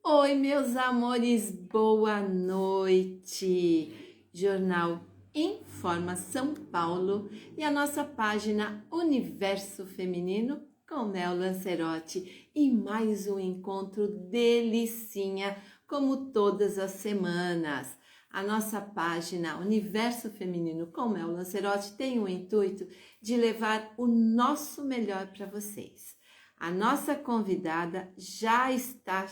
Oi, meus amores, boa noite. Jornal Informa São Paulo e a nossa página Universo Feminino com Mel Lancerotti e mais um encontro delicinha, como todas as semanas. A nossa página Universo Feminino com Mel Lancerotti tem o intuito de levar o nosso melhor para vocês. A nossa convidada já está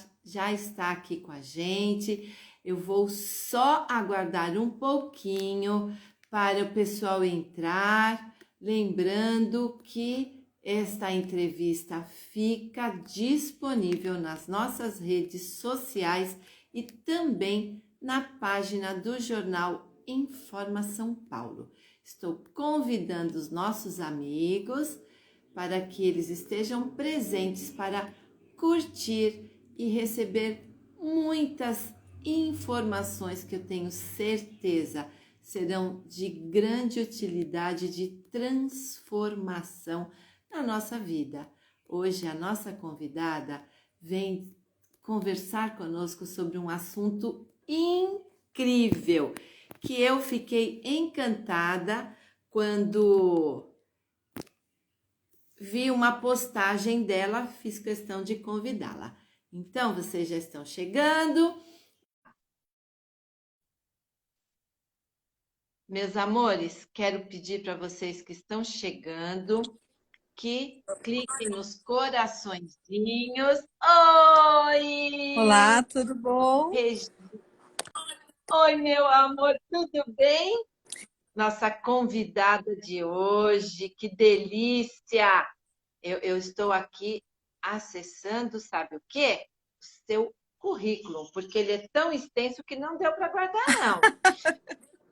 aqui com a gente. Eu vou só aguardar um pouquinho para o pessoal entrar, lembrando que esta entrevista fica disponível nas nossas redes sociais e também na página do jornal Informa São Paulo. Estou convidando os nossos amigos para que eles estejam presentes para curtir e receber muitas informações que eu tenho certeza serão de grande utilidade, de transformação na nossa vida. Hoje a nossa convidada vem conversar conosco sobre um assunto incrível, que eu fiquei encantada quando vi uma postagem dela, fiz questão de convidá-la. Então, vocês já estão chegando. Meus amores, quero pedir para vocês que estão chegando que cliquem nos coraçõezinhos. Olá, Oi! tudo bom? Oi, meu amor, tudo bem? Nossa convidada de hoje, que delícia! Eu estou aqui acessando, sabe o quê? O seu currículo, porque ele é tão extenso que não deu para guardar, não.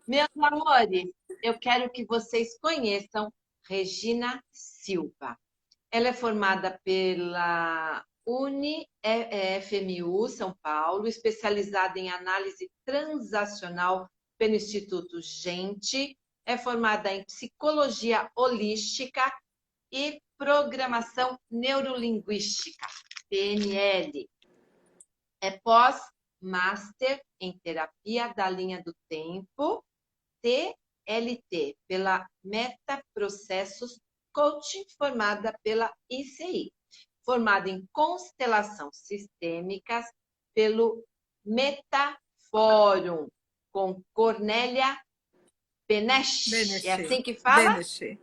Meus amores, eu quero que vocês conheçam Regina Silva. Ela é formada pela UniFMU São Paulo, especializada em análise transacional pelo Instituto Gente, é formada em psicologia holística e programação neurolinguística, PNL. É pós-master em terapia da linha do tempo, TLT, pela Metaprocessos Coaching, formada pela ICI. Formada em constelação sistêmicas pelo Metafórum, com Cornélia Benesch. É assim que fala? Beneche.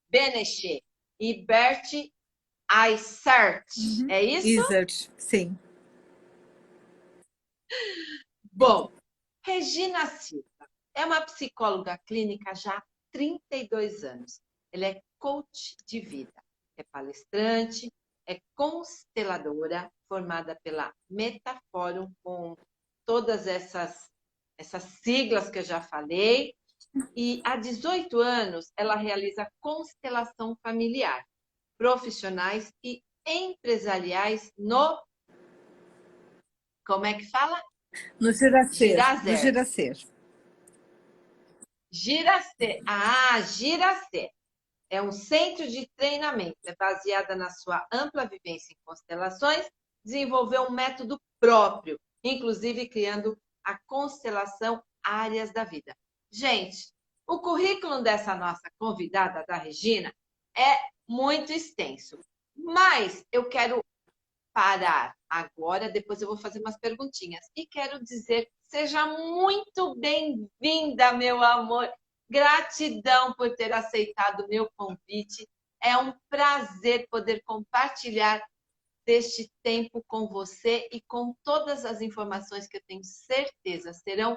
Benesch. E Bert Eisert. É isso? Isert, sim. Bom, Regina Silva é uma psicóloga clínica já há 32 anos. Ela é coach de vida, é palestrante, é consteladora, formada pela Metafórum, com todas essas siglas que eu já falei. E há 18 anos ela realiza constelação familiar, profissionais e empresariais no... Como é que fala? No Giracer, do Girazer. Giracer. Giracê. Ah, Giracê. É um centro de treinamento. É baseada na sua ampla vivência em constelações, desenvolveu um método próprio, inclusive criando a constelação Áreas da Vida. Gente, o currículo dessa nossa convidada, da Regina, é muito extenso. Mas eu quero parar agora, depois eu vou fazer umas perguntinhas. E quero dizer, seja muito bem-vinda, meu amor. Gratidão por ter aceitado o meu convite. É um prazer poder compartilhar deste tempo com você e com todas as informações que eu tenho certeza serão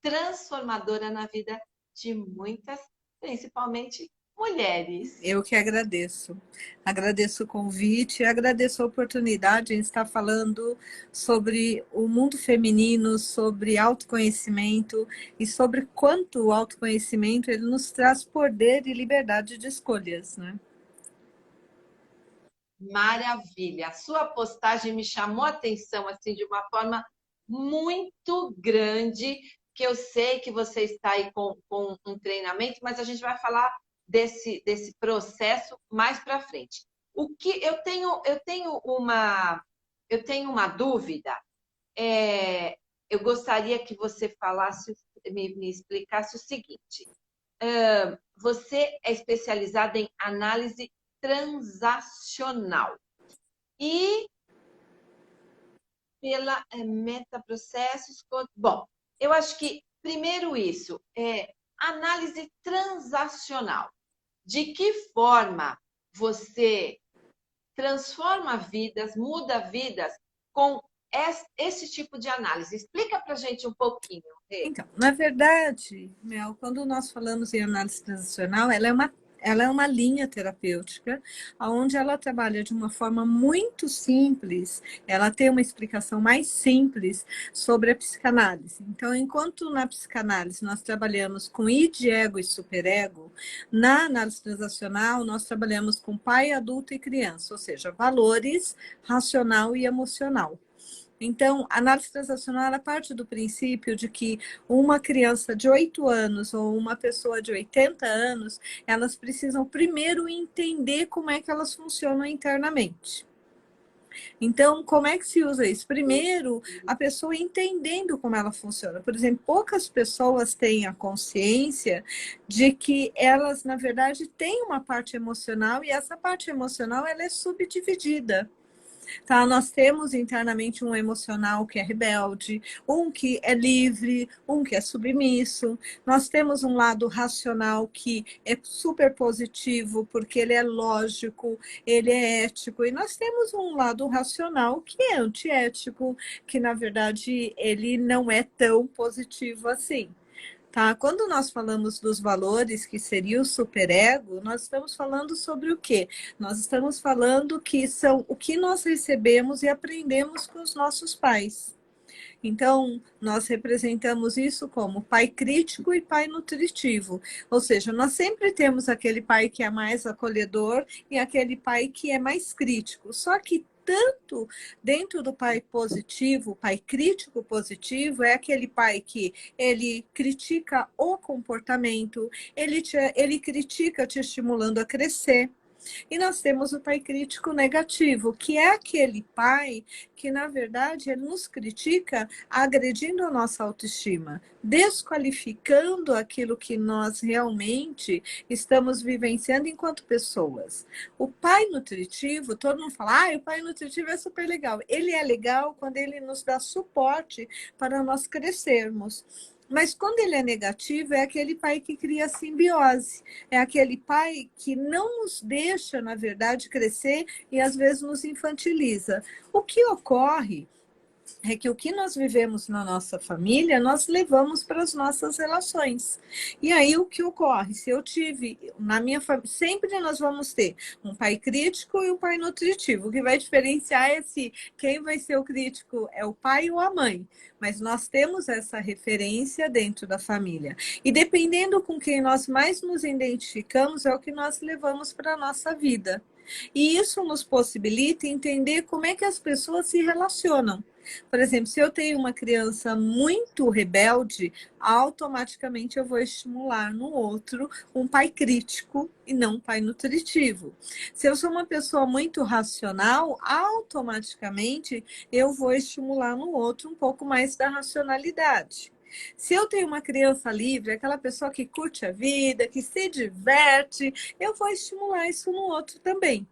transformadoras na vida de muitas, principalmente mulheres. Eu que agradeço. Agradeço o convite, agradeço a oportunidade em estar falando sobre o mundo feminino, sobre autoconhecimento e sobre quanto o autoconhecimento ele nos traz poder e liberdade de escolhas, né? Maravilha. A sua postagem me chamou a atenção assim de uma forma muito grande, que eu sei que você está aí com um treinamento, mas a gente vai falar desse processo mais para frente. O que eu tenho eu tenho uma dúvida. Eu gostaria que você falasse, me explicasse o seguinte. Você é especializada em análise transacional e pela metaprocessos. Bom, eu acho que primeiro isso é análise transacional. De que forma você transforma vidas, muda vidas com esse tipo de análise? Explica para a gente um pouquinho, Rê. Então, na verdade, Mel, quando nós falamos em análise transacional, ela é uma linha terapêutica, onde ela trabalha de uma forma muito simples, ela tem uma explicação mais simples sobre a psicanálise. Então, enquanto na psicanálise nós trabalhamos com id, ego e superego, na análise transacional nós trabalhamos com pai, adulto e criança, ou seja, valores, racional e emocional. Então, a análise transacional ela parte do princípio de que uma criança de 8 anos ou uma pessoa de 80 anos, elas precisam primeiro entender como é que elas funcionam internamente. Então, como é que se usa isso? Primeiro, a pessoa entendendo como ela funciona. Por exemplo, poucas pessoas têm a consciência de que elas, na verdade, têm uma parte emocional e essa parte emocional ela é subdividida. Tá? Nós temos internamente um emocional que é rebelde, um que é livre, um que é submisso. Nós temos um lado racional que é super positivo, porque ele é lógico, ele é ético. E nós temos um lado racional que é antiético, que na verdade ele não é tão positivo assim. Tá? Quando nós falamos dos valores, que seria o superego, nós estamos falando sobre o quê? Nós estamos falando que são o que nós recebemos e aprendemos com os nossos pais. Então, nós representamos isso como pai crítico e pai nutritivo. Ou seja, nós sempre temos aquele pai que é mais acolhedor e aquele pai que é mais crítico. Só que tanto dentro do pai positivo, pai crítico positivo, é aquele pai que ele critica o comportamento, ele critica te estimulando a crescer. E nós temos o pai crítico negativo, que é aquele pai que, na verdade, ele nos critica agredindo a nossa autoestima, desqualificando aquilo que nós realmente estamos vivenciando enquanto pessoas. O pai nutritivo, todo mundo fala, o pai nutritivo é super legal. Ele é legal quando ele nos dá suporte para nós crescermos. Mas quando ele é negativo, é aquele pai que cria simbiose. É aquele pai que não nos deixa, na verdade, crescer e às vezes nos infantiliza. O que ocorre é que o que nós vivemos na nossa família, nós levamos para as nossas relações. E aí o que ocorre? Se eu tive, na minha família, sempre nós vamos ter um pai crítico e um pai nutritivo. O que vai diferenciar é se quem vai ser o crítico é o pai ou a mãe. Mas nós temos essa referência dentro da família. E dependendo com quem nós mais nos identificamos, é o que nós levamos para a nossa vida. E isso nos possibilita entender como é que as pessoas se relacionam. Por exemplo, se eu tenho uma criança muito rebelde, automaticamente eu vou estimular no outro um pai crítico e não um pai nutritivo. Se eu sou uma pessoa muito racional, automaticamente eu vou estimular no outro um pouco mais da racionalidade. Se eu tenho uma criança livre, aquela pessoa que curte a vida, que se diverte, eu vou estimular isso no outro também.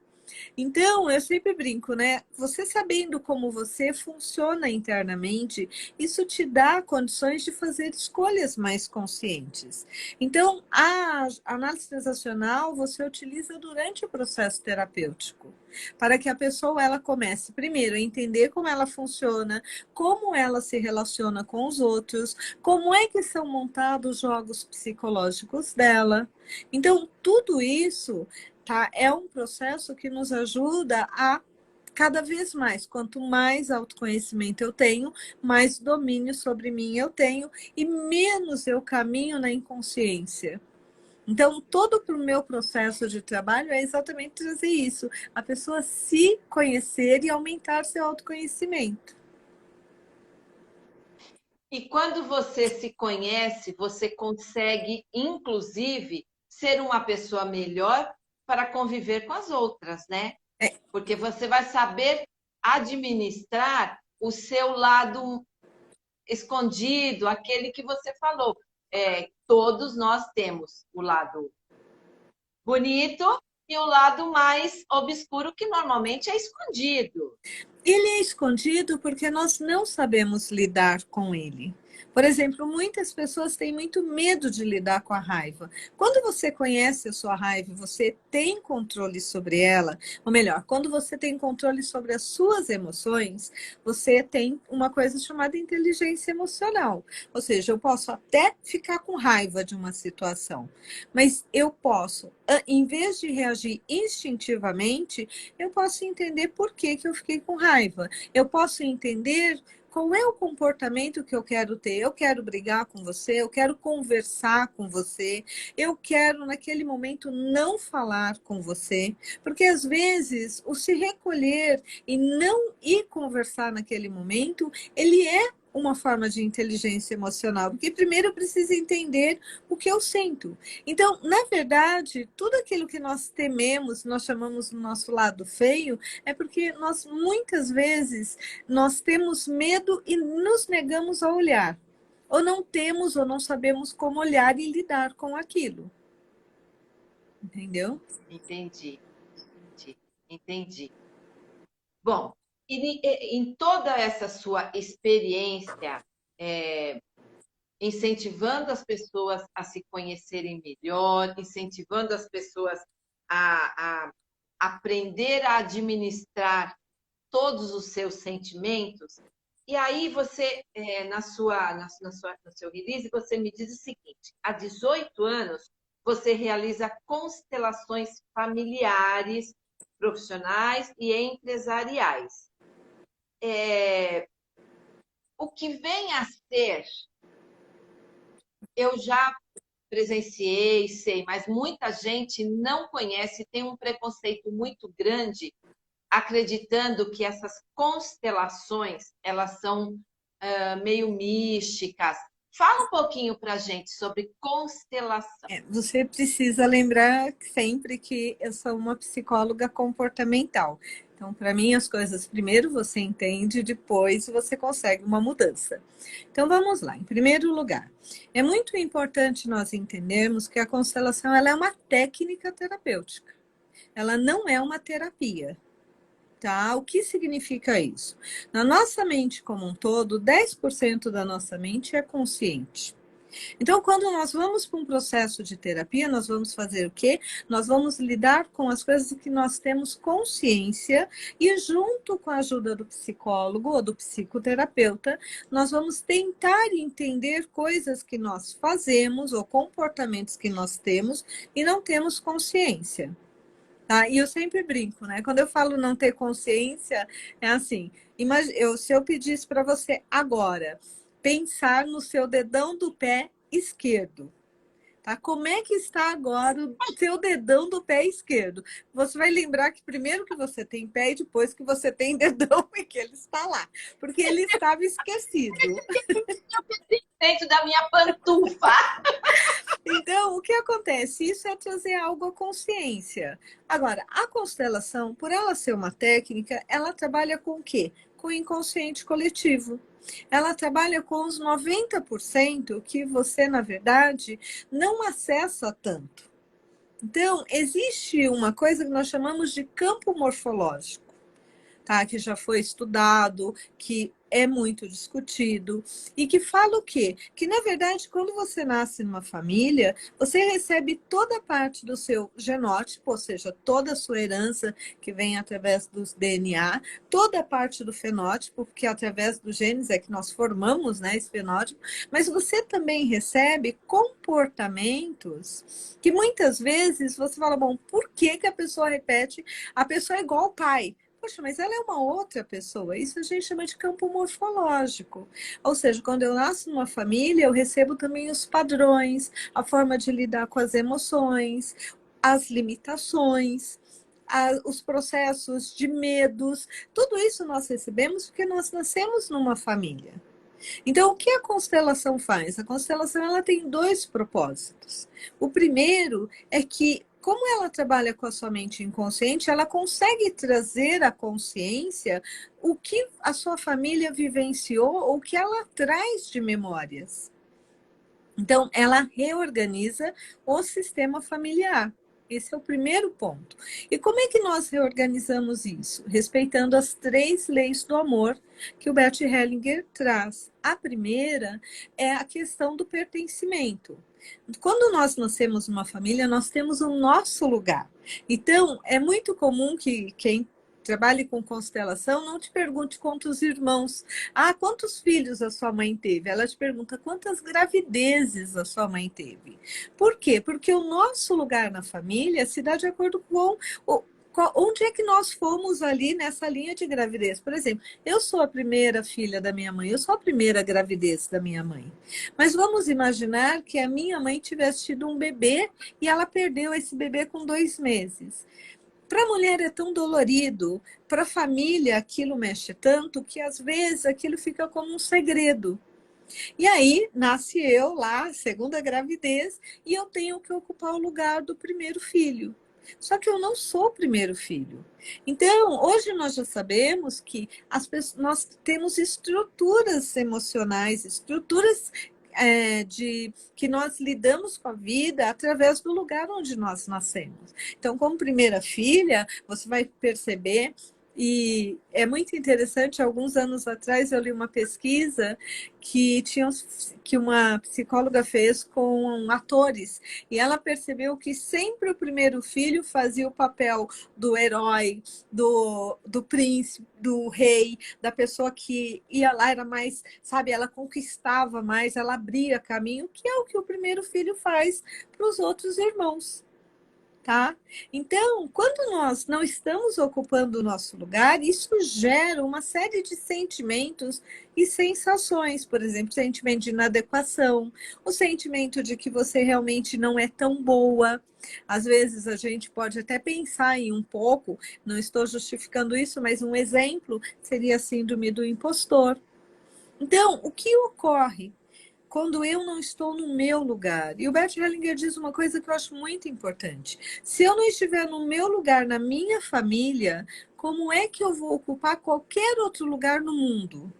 Então, eu sempre brinco, né? Você sabendo como você funciona internamente, isso te dá condições de fazer escolhas mais conscientes. Então, a análise transacional você utiliza durante o processo terapêutico, para que a pessoa ela comece primeiro a entender como ela funciona, como ela se relaciona com os outros, como é que são montados os jogos psicológicos dela. Então, tudo isso tá? É um processo que nos ajuda a cada vez mais, quanto mais autoconhecimento eu tenho, mais domínio sobre mim eu tenho e menos eu caminho na inconsciência. Então, todo o meu processo de trabalho é exatamente trazer isso, a pessoa se conhecer e aumentar seu autoconhecimento. E quando você se conhece, você consegue, inclusive, ser uma pessoa melhor para conviver com as outras, né? É, Porque você vai saber administrar o seu lado escondido, aquele que você falou. Todos nós temos o lado bonito e o lado mais obscuro, que normalmente é escondido. Ele é escondido porque nós não sabemos lidar com ele. Por exemplo, muitas pessoas têm muito medo de lidar com a raiva. Quando você conhece a sua raiva, você tem controle sobre ela, ou melhor, quando você tem controle sobre as suas emoções, você tem uma coisa chamada inteligência emocional. Ou seja, eu posso até ficar com raiva de uma situação, mas eu posso, em vez de reagir instintivamente, eu posso entender por que eu fiquei com raiva. Eu posso entender qual é o comportamento que eu quero ter. Eu quero brigar com você, eu quero conversar com você, eu quero, naquele momento, não falar com você. Porque, às vezes, o se recolher e não ir conversar naquele momento, ele é uma forma de inteligência emocional, porque primeiro eu preciso entender o que eu sinto. Então, na verdade, tudo aquilo que nós tememos, nós chamamos do nosso lado feio, é porque nós, muitas vezes, nós temos medo e nos negamos a olhar. Ou não temos, ou não sabemos como olhar e lidar com aquilo. Entendeu? Entendi, entendi, entendi. Bom, em toda essa sua experiência, incentivando as pessoas a se conhecerem melhor, incentivando as pessoas a aprender a administrar todos os seus sentimentos. E aí você, no seu release, você me diz o seguinte: há 18 anos você realiza constelações familiares, profissionais e empresariais. O que vem a ser, eu já presenciei, sei, mas muita gente não conhece, tem um preconceito muito grande, acreditando que essas constelações, elas são meio místicas. Fala um pouquinho para a gente sobre constelação. Você precisa lembrar sempre que eu sou uma psicóloga comportamental. Então, para mim, as coisas primeiro você entende, depois você consegue uma mudança. Então, vamos lá. Em primeiro lugar, é muito importante nós entendermos que a constelação ela é uma técnica terapêutica. Ela não é uma terapia. Tá? O que significa isso? Na nossa mente como um todo, 10% da nossa mente é consciente. Então, quando nós vamos para um processo de terapia, nós vamos fazer o quê? Nós vamos lidar com as coisas que nós temos consciência e, junto com a ajuda do psicólogo ou do psicoterapeuta, nós vamos tentar entender coisas que nós fazemos ou comportamentos que nós temos e não temos consciência. Tá? E eu sempre brinco, né? Quando eu falo não ter consciência, é assim, se eu pedisse para você agora pensar no seu dedão do pé esquerdo, tá? Como é que está agora o seu dedão do pé esquerdo? Você vai lembrar que primeiro que você tem pé e depois que você tem dedão e que ele está lá, porque ele estava esquecido. Dentro da minha pantufa. Então, o que acontece? Isso é trazer algo à consciência. Agora, a constelação, por ela ser uma técnica, ela trabalha com o quê? Com o inconsciente coletivo. Ela trabalha com os 90% que você, na verdade, não acessa tanto. Então, existe uma coisa que nós chamamos de campo morfológico, tá? Que já foi estudado, que é muito discutido, e que fala o quê? Que, na verdade, quando você nasce numa família, você recebe toda a parte do seu genótipo, ou seja, toda a sua herança que vem através dos DNA, toda a parte do fenótipo, porque através dos genes é que nós formamos, né, esse fenótipo, mas você também recebe comportamentos que muitas vezes você fala, bom, por que que a pessoa repete? A pessoa é igual ao pai. Poxa, mas ela é uma outra pessoa. Isso a gente chama de campo morfológico. Ou seja, quando eu nasço numa família, eu recebo também os padrões, a forma de lidar com as emoções, as limitações, os processos de medos. Tudo isso nós recebemos porque nós nascemos numa família. Então, o que a constelação faz? A constelação ela tem dois propósitos. O primeiro é que como ela trabalha com a sua mente inconsciente, ela consegue trazer à consciência o que a sua família vivenciou ou o que ela traz de memórias. Então, ela reorganiza o sistema familiar. Esse é o primeiro ponto. E como é que nós reorganizamos isso? Respeitando as 3 leis do amor que o Bert Hellinger traz. A primeira é a questão do pertencimento. Quando nós nascemos numa família, nós temos o nosso lugar. Então, é muito comum que quem trabalhe com constelação não te pergunte quantos irmãos. Ah, quantos filhos a sua mãe teve? Ela te pergunta quantas gravidezes a sua mãe teve. Por quê? Porque o nosso lugar na família se dá de acordo com onde é que nós fomos ali nessa linha de gravidez. Por exemplo, eu sou a primeira filha da minha mãe, eu sou a primeira gravidez da minha mãe. Mas vamos imaginar que a minha mãe tivesse tido um bebê e ela perdeu esse bebê com 2 meses. Para a mulher é tão dolorido, para a família aquilo mexe tanto que às vezes aquilo fica como um segredo. E aí nasce eu lá, segunda gravidez, e eu tenho que ocupar o lugar do primeiro filho. Só que eu não sou o primeiro filho. Então, hoje nós já sabemos que nós temos estruturas emocionais, estruturas que nós lidamos com a vida através do lugar onde nós nascemos. Então, como primeira filha, você vai perceber, e é muito interessante, alguns anos atrás eu li uma pesquisa que uma psicóloga fez com atores, e ela percebeu que sempre o primeiro filho fazia o papel do herói, do príncipe, do rei, da pessoa que ia lá, era mais, sabe, ela conquistava mais, ela abria caminho, que é o que o primeiro filho faz para os outros irmãos. Tá? Então, quando nós não estamos ocupando o nosso lugar, isso gera uma série de sentimentos e sensações, por exemplo, sentimento de inadequação, o sentimento de que você realmente não é tão boa. Às vezes a gente pode até pensar em um pouco, não estou justificando isso, mas um exemplo seria a síndrome do impostor. Então, o que ocorre quando eu não estou no meu lugar? E o Bert Hellinger diz uma coisa que eu acho muito importante. Se eu não estiver no meu lugar, na minha família, como é que eu vou ocupar qualquer outro lugar no mundo?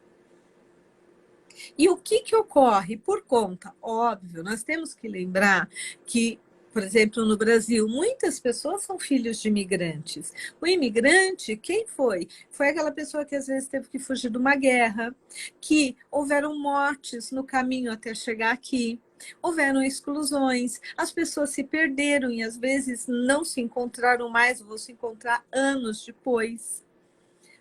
E o que ocorre? Por conta, óbvio, nós temos que lembrar que, por exemplo, no Brasil, muitas pessoas são filhos de imigrantes. O imigrante, quem foi? Foi aquela pessoa que às vezes teve que fugir de uma guerra, que houveram mortes no caminho até chegar aqui, houveram exclusões, as pessoas se perderam e às vezes não se encontraram mais, vão se encontrar anos depois.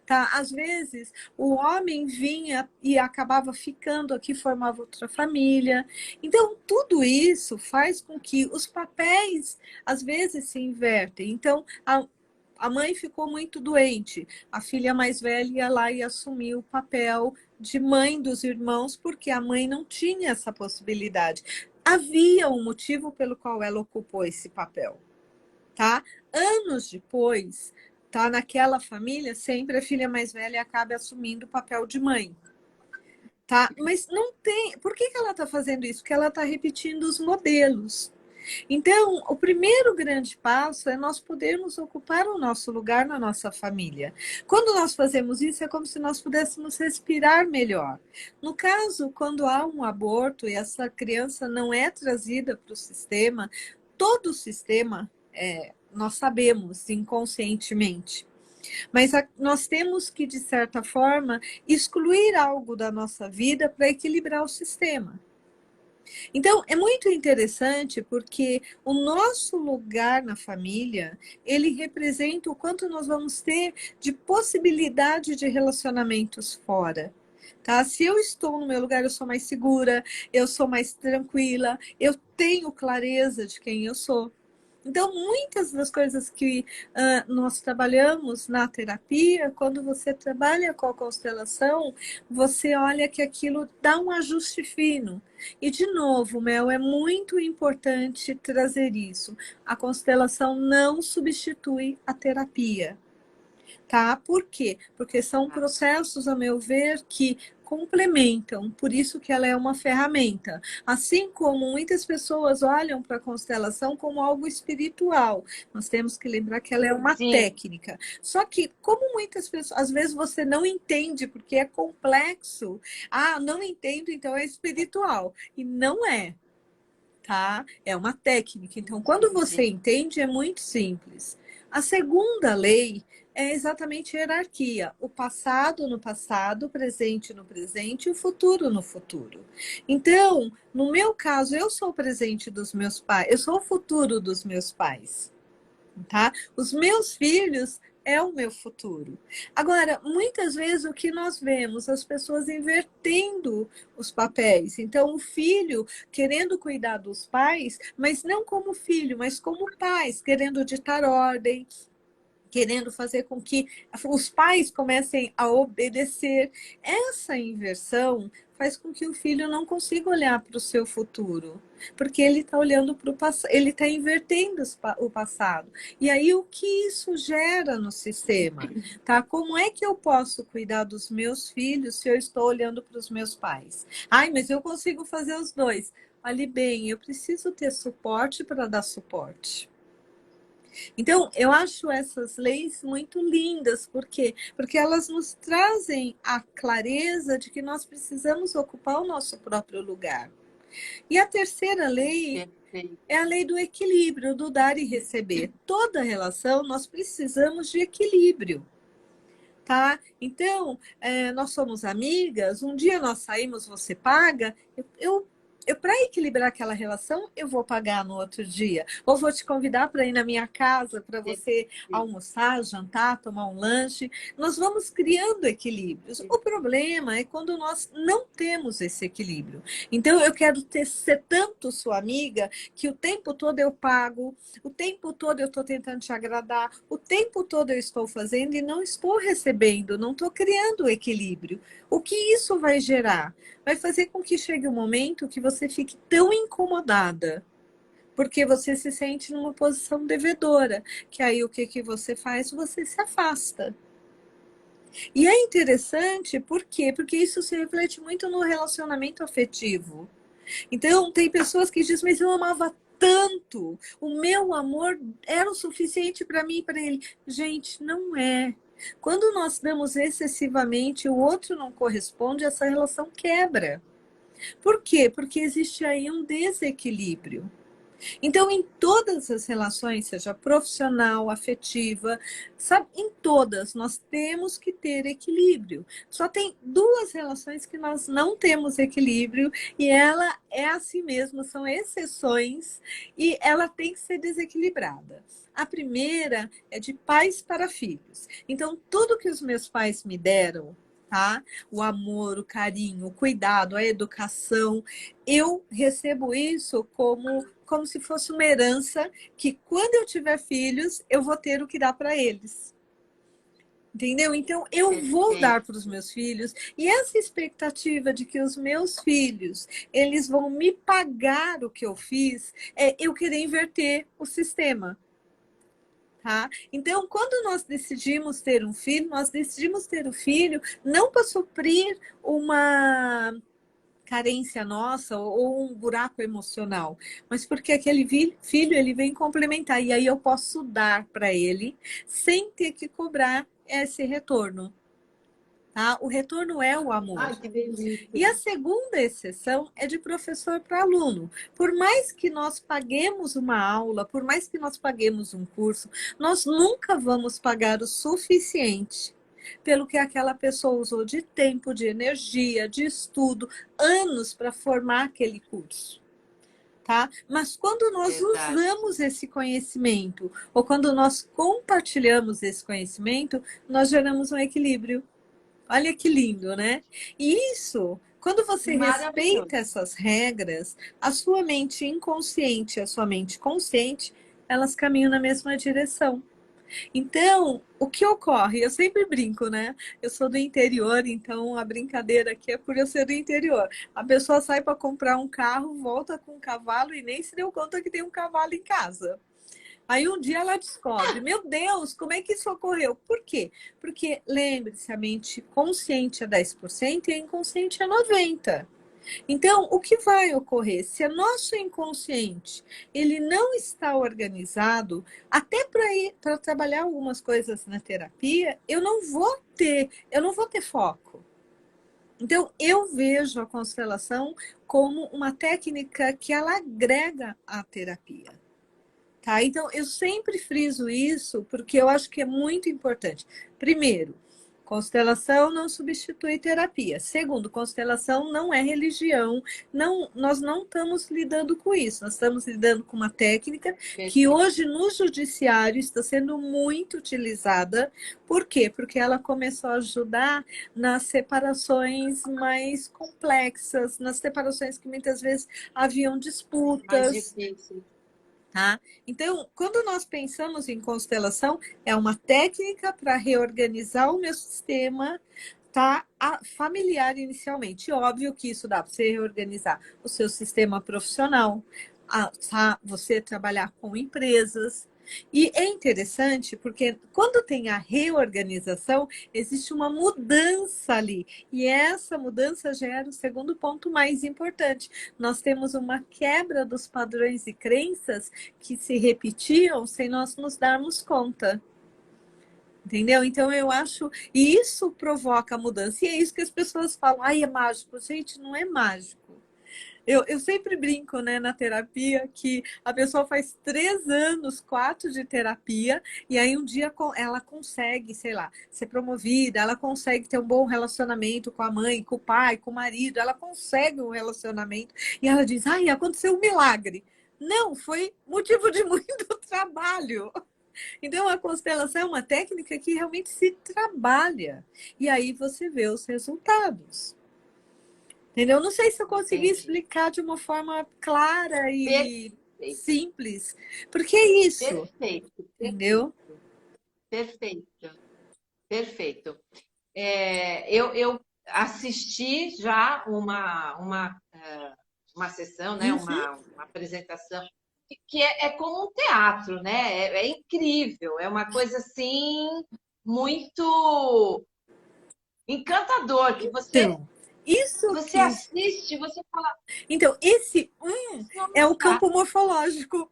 Tá? Às vezes, o homem vinha e acabava ficando aqui, formava outra família. Então, tudo isso faz com que os papéis, às vezes, se invertem. Então, a mãe ficou muito doente. A filha mais velha ia lá e assumiu o papel de mãe dos irmãos, porque a mãe não tinha essa possibilidade. Havia um motivo pelo qual ela ocupou esse papel. Tá? Anos depois, tá, naquela família, sempre a filha mais velha acaba assumindo o papel de mãe. Tá? Mas não tem. Por que ela está fazendo isso? Porque ela está repetindo os modelos. Então, o primeiro grande passo é nós podermos ocupar o nosso lugar na nossa família. Quando nós fazemos isso, é como se nós pudéssemos respirar melhor. No caso, quando há um aborto e essa criança não é trazida para o sistema, todo o sistema nós sabemos inconscientemente. Mas nós temos que, de certa forma, excluir algo da nossa vida para equilibrar o sistema. Então, é muito interessante porque o nosso lugar na família, ele representa o quanto nós vamos ter de possibilidade de relacionamentos fora. Tá? Se eu estou no meu lugar, eu sou mais segura, eu sou mais tranquila, eu tenho clareza de quem eu sou. Então, muitas das coisas que nós trabalhamos na terapia, quando você trabalha com a constelação, você olha que aquilo dá um ajuste fino. E, de novo, Mel, é muito importante trazer isso. A constelação não substitui a terapia. Tá? Por quê? Porque são processos, a meu ver, que complementam, por isso que ela é uma ferramenta. Assim como muitas pessoas olham para a constelação como algo espiritual, nós temos que lembrar que ela é uma Sim. técnica. Só que, como muitas pessoas, às vezes você não entende porque é complexo, não entendo, então é espiritual. E não é, tá? É uma técnica. Então, quando você entende, é muito simples. A segunda lei é exatamente hierarquia. O passado no passado, o presente no presente e o futuro no futuro. Então, no meu caso, eu sou o presente dos meus pais, eu sou o futuro dos meus pais, tá? Os meus filhos é o meu futuro. Agora, muitas vezes o que nós vemos, as pessoas invertendo os papéis. Então, o filho querendo cuidar dos pais, mas não como filho, mas como pais, querendo ditar ordem, querendo fazer com que os pais comecem a obedecer. Essa inversão faz com que o filho não consiga olhar para o seu futuro, porque ele está olhando para o passado, ele está invertendo o passado. E aí o que isso gera no sistema? Tá? Como é que eu posso cuidar dos meus filhos se eu estou olhando para os meus pais? Ai, mas eu consigo fazer os dois. Olhe bem, eu preciso ter suporte para dar suporte. Então, eu acho essas leis muito lindas, por quê? Porque elas nos trazem a clareza de que nós precisamos ocupar o nosso próprio lugar. E a terceira lei é a lei do equilíbrio, do dar e receber. Toda relação nós precisamos de equilíbrio. Tá? Então, nós somos amigas, um dia nós saímos, você paga, para equilibrar aquela relação, eu vou pagar no outro dia. Ou vou te convidar para ir na minha casa, para você almoçar, jantar, tomar um lanche. Nós vamos criando equilíbrios. O problema é quando nós não temos esse equilíbrio. Então, eu quero ser tanto sua amiga que o tempo todo eu pago, o tempo todo eu estou tentando te agradar, o tempo todo eu estou fazendo e não estou recebendo, não estou criando o equilíbrio. O que isso vai gerar? Vai fazer com que chegue um momento que você fique tão incomodada, porque você se sente numa posição devedora, que aí o que você faz? Você se afasta. E é interessante, por quê? Porque isso se reflete muito no relacionamento afetivo. Então, tem pessoas que dizem, mas eu amava tanto, o meu amor era o suficiente para mim e para ele. Gente, não é. Quando nós damos excessivamente, o outro não corresponde, essa relação quebra. Por quê? Porque existe aí um desequilíbrio. Então, em todas as relações, seja profissional, afetiva, sabe, em todas, nós temos que ter equilíbrio. Só tem duas relações que nós não temos equilíbrio e ela é assim mesmo, são exceções e ela tem que ser desequilibrada. A primeira é de pais para filhos. Então, tudo que os meus pais me deram, tá? O amor, o carinho, o cuidado, a educação, eu recebo isso como se fosse uma herança que quando eu tiver filhos, eu vou ter o que dar para eles. Entendeu? Então, eu vou dar para os meus filhos e essa expectativa de que os meus filhos, eles vão me pagar o que eu fiz, é eu querer inverter o sistema. Tá? Então, quando nós decidimos ter um filho, nós decidimos ter o filho não para suprir uma carência nossa ou um buraco emocional, mas porque aquele filho ele vem complementar e aí eu posso dar para ele sem ter que cobrar esse retorno. Tá? O retorno é o amor. Ai, que delícia. E a segunda exceção é de professor para aluno. Por mais que nós paguemos uma aula, por mais que nós paguemos um curso, nós nunca vamos pagar o suficiente pelo que aquela pessoa usou de tempo, de energia, de estudo, anos para formar aquele curso. Tá? Mas quando nós usamos esse conhecimento, ou quando nós compartilhamos esse conhecimento, nós geramos um equilíbrio. Olha que lindo, né? E isso, quando você respeita essas regras, a sua mente inconsciente e a sua mente consciente, elas caminham na mesma direção. Então, o que ocorre? Eu sempre brinco, né? Eu sou do interior, então a brincadeira aqui é por eu ser do interior. A pessoa sai para comprar um carro, volta com um cavalo e nem se deu conta que tem um cavalo em casa. Aí um dia ela descobre, meu Deus, como é que isso ocorreu? Por quê? Porque, lembre-se, a mente consciente é 10% e a inconsciente é 90%. Então, o que vai ocorrer? Se o nosso inconsciente ele não está organizado, até para trabalhar algumas coisas na terapia, eu não vou ter foco. Então, eu vejo a constelação como uma técnica que ela agrega à terapia. Tá? Então, eu sempre friso isso porque eu acho que é muito importante. Primeiro, constelação não substitui terapia. Segundo, constelação não é religião. Não, nós não estamos lidando com isso. Nós estamos lidando com uma técnica que hoje no judiciário está sendo muito utilizada. Por quê? Porque ela começou a ajudar nas separações mais complexas, nas separações que muitas vezes haviam disputas. Mais difícil. Tá? Então, quando nós pensamos em constelação, é uma técnica para reorganizar o meu sistema, tá? Familiar inicialmente. Óbvio que isso dá para você reorganizar o seu sistema profissional, tá? Você trabalhar com empresas. E é interessante porque quando tem a reorganização, existe uma mudança ali. E essa mudança gera o segundo ponto mais importante. Nós temos uma quebra dos padrões e crenças que se repetiam sem nós nos darmos conta. Entendeu? Então eu acho. E isso provoca mudança. E é isso que as pessoas falam. Ai, é mágico. Gente, não é mágico. Eu sempre brinco, né, na terapia que a pessoa faz 3 anos, 4 de terapia, e aí um dia ela consegue, sei lá, ser promovida, ela consegue ter um bom relacionamento com a mãe, com o pai, com o marido, ela consegue um relacionamento, e ela diz, ai, aconteceu um milagre. Não, foi motivo de muito trabalho. Então, a constelação é uma técnica que realmente se trabalha. E aí você vê os resultados. Entendeu? Não sei se eu consegui explicar de uma forma clara e Perfeito. simples. Porque é isso. Perfeito. Entendeu? Perfeito. Perfeito. Eu assisti já uma sessão, né? Uma apresentação que é como um teatro, né? É incrível, é uma coisa assim muito encantador que Então, você assiste, você fala. Então, esse é o campo Nossa, morfológico.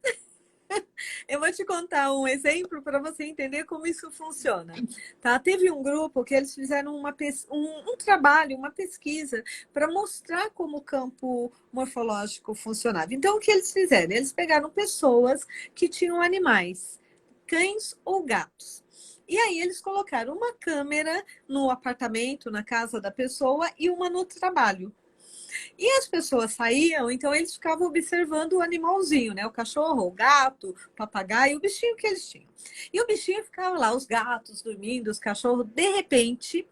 Eu vou te contar um exemplo para você entender como isso funciona. Tá? Teve um grupo que eles fizeram um trabalho, uma pesquisa, para mostrar como o campo morfológico funcionava. Então, o que eles fizeram? Eles pegaram pessoas que tinham animais, cães ou gatos. E aí eles colocaram uma câmera no apartamento, na casa da pessoa, e uma no trabalho. E as pessoas saíam, então eles ficavam observando o animalzinho, né? O cachorro, o gato, o papagaio, o bichinho que eles tinham. E o bichinho ficava lá, os gatos dormindo, os cachorros, de repente,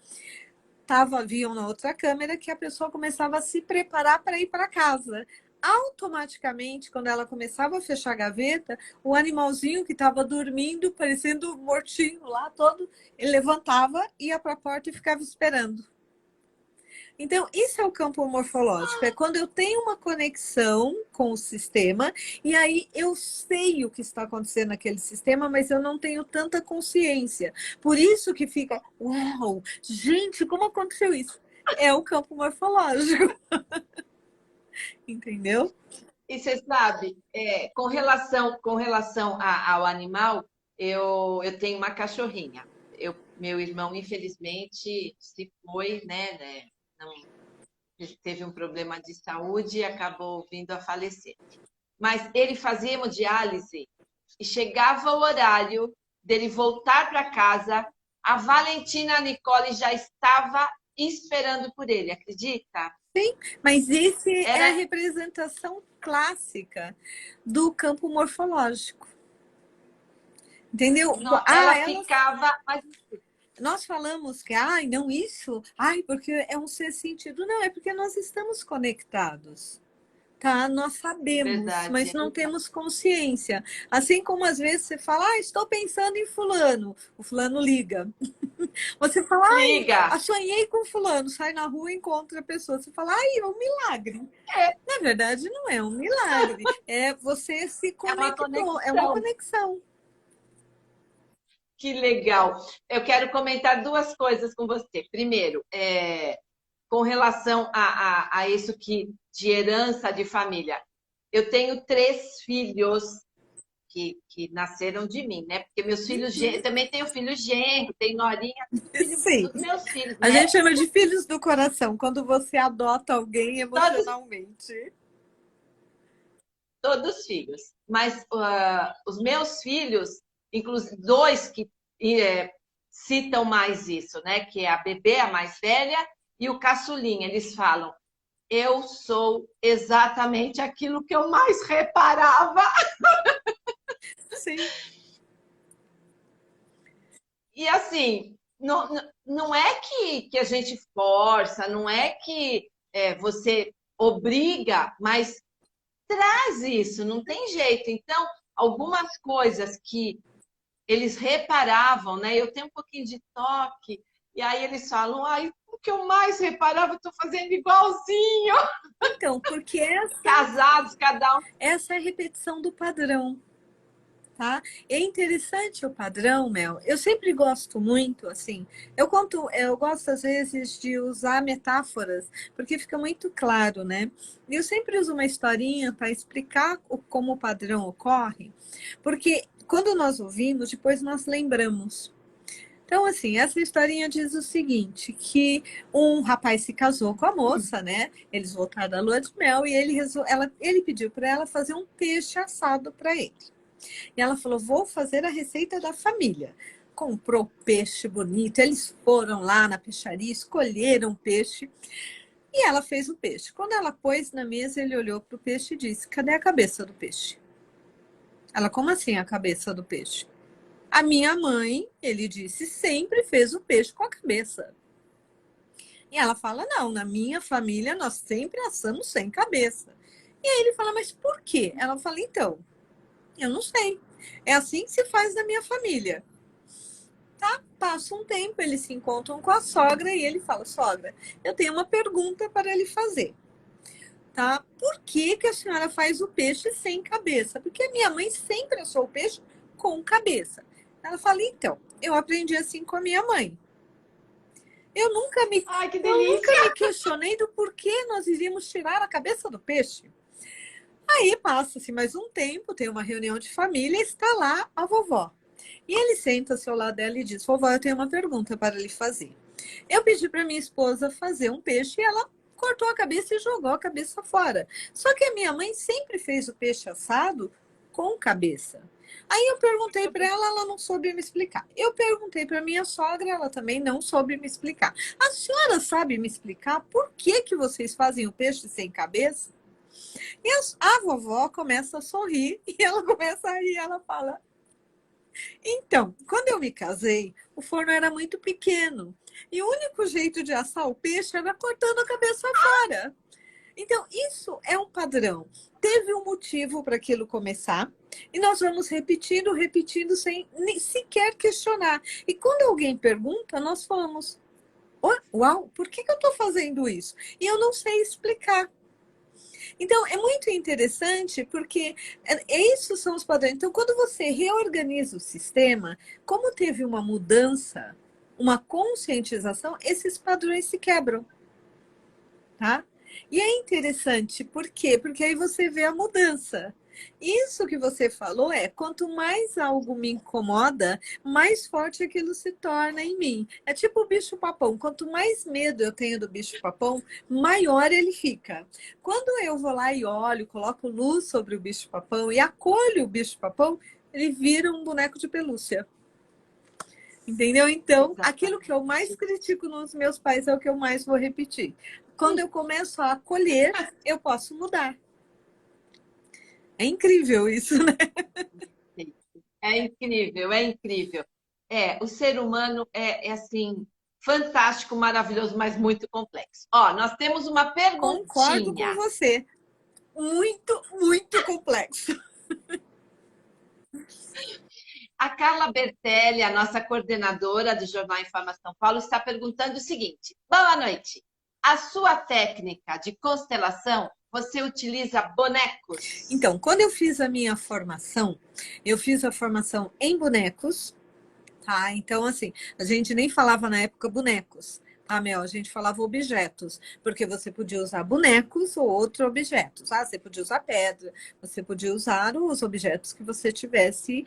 viam na outra câmera que a pessoa começava a se preparar para ir para casa. Automaticamente, quando ela começava a fechar a gaveta, o animalzinho que estava dormindo, parecendo mortinho lá todo, ele levantava, ia para a porta e ficava esperando. Então, isso é o campo morfológico, é quando eu tenho uma conexão com o sistema e aí eu sei o que está acontecendo naquele sistema, mas eu não tenho tanta consciência. Por isso que fica, uau, gente, como aconteceu isso? É o campo morfológico. Entendeu? e você sabe, com relação ao animal, eu tenho uma cachorrinha. Meu irmão, infelizmente, se foi, né? Não, teve um problema de saúde e acabou vindo a falecer. Mas ele fazia hemodiálise e chegava o horário dele voltar para casa, a Valentina Nicole já estava esperando por ele, acredita? Sim, mas esse é a Era, representação clássica do campo morfológico. Entendeu? ela ficava, mas Nós falamos que, ai, não isso, ai, porque é um ser sentido. Não, é porque nós estamos conectados, tá? Nós sabemos, verdade, mas não temos consciência. Assim como às vezes você fala, ah, estou pensando em fulano, o fulano liga. Você fala, ai, liga. sonhei com fulano, sai na rua e encontra a pessoa. Você fala, ai, é um milagre. Na verdade, não é um milagre, é você se É uma conectou, é uma conexão. conexão. Que legal. Eu quero comentar duas coisas com você. Primeiro, com relação a isso de herança de família. Eu tenho 3 filhos que nasceram de mim, né? Porque meus filhos, também tenho filho genro, tenho norinha, filho Sim. dos meus filhos, A né? gente chama de filhos do coração, quando você adota alguém Todos, emocionalmente. todos filhos. Mas os meus filhos, inclusive 2 que citam mais isso, né? Que é a bebê, a mais velha, e o caçulinha. Eles falam, eu sou exatamente aquilo que eu mais reparava. Sim. E assim, não é que a gente força, não é que você obriga, mas traz isso, não tem jeito. Então, algumas coisas que eles reparavam, né? Eu tenho um pouquinho de toque, e aí eles falam, ai, o que eu mais reparava, eu estou fazendo igualzinho. Então, porque Casados, cada um. essa é a repetição do padrão. Tá? É interessante o padrão, Mel. Eu sempre gosto muito, assim. Eu gosto às vezes de usar metáforas, porque fica muito claro, né? E eu sempre uso uma historinha para explicar como o padrão ocorre, porque quando nós ouvimos, depois nós lembramos. Então, assim, essa historinha diz o seguinte, que um rapaz se casou com a moça, né? Eles voltaram da lua de mel e ele pediu para ela fazer um peixe assado para ele. E ela falou, vou fazer a receita da família. Comprou peixe bonito, eles foram lá na peixaria, escolheram o peixe e ela fez o peixe. Quando ela pôs na mesa, ele olhou para o peixe e disse, cadê a cabeça do peixe? Ela, como assim a cabeça do peixe? A minha mãe, ele disse, sempre fez o peixe com a cabeça. E ela fala, não, na minha família nós sempre assamos sem cabeça. E aí ele fala, mas por quê? Ela fala, então, eu não sei. É assim que se faz na minha família. Tá? Passa um tempo, eles se encontram com a sogra e ele fala, sogra, eu tenho uma pergunta para lhe fazer. Tá? Por que a senhora faz o peixe sem cabeça? Porque a minha mãe sempre assou o peixe com cabeça. Ela fala, então, eu aprendi assim com a minha mãe. Eu nunca me, Ai, que eu nunca delícia! me questionei do porquê nós iríamos tirar a cabeça do peixe. Aí passa-se mais um tempo, tem uma reunião de família, está lá a vovó. E ele senta-se ao lado dela e diz, vovó, eu tenho uma pergunta para lhe fazer. Eu pedi para minha esposa fazer um peixe e ela cortou a cabeça e jogou a cabeça fora. Só que a minha mãe sempre fez o peixe assado com cabeça. Aí eu perguntei para ela, ela não soube me explicar. Eu perguntei para minha sogra, ela também não soube me explicar. A senhora sabe me explicar por que vocês fazem o peixe sem cabeça? E a vovó começa a sorrir e ela começa a rir. Ela fala, então, quando eu me casei, o forno era muito pequeno. E o único jeito de assar o peixe era cortando a cabeça fora. Então, isso é um padrão. Teve um motivo para aquilo começar. E nós vamos repetindo, repetindo, sem nem sequer questionar. E quando alguém pergunta, nós falamos, uau, por que eu estou fazendo isso? E eu não sei explicar. Então, é muito interessante porque esses são os padrões. Então, quando você reorganiza o sistema, como teve uma mudança, uma conscientização, esses padrões se quebram, tá? E é interessante, por quê? Porque aí você vê a mudança. Isso que você falou quanto mais algo me incomoda, mais forte aquilo se torna em mim. É tipo o bicho-papão. Quanto mais medo eu tenho do bicho-papão, maior ele fica. Quando eu vou lá e olho, coloco luz sobre o bicho-papão e acolho o bicho-papão, ele vira um boneco de pelúcia. Entendeu? Então, aquilo que eu mais critico nos meus pais é o que eu mais vou repetir. Quando eu começo a acolher, eu posso mudar. É incrível isso, né? É incrível, é incrível. O ser humano é assim, fantástico, maravilhoso, mas muito complexo. Ó, nós temos uma Concordo com perguntinha. você. Muito, muito complexo. A Carla Bertelli, a nossa coordenadora do Jornal Informação São Paulo, está perguntando o seguinte: boa noite. A sua técnica de constelação, você utiliza bonecos? Então, quando eu fiz a minha formação, eu fiz a formação em bonecos, Tá? Então, assim, a gente nem falava na época bonecos, tá, Mel? A gente falava objetos, porque você podia usar bonecos ou outros objetos. Ah, você podia usar pedra, você podia usar os objetos que você tivesse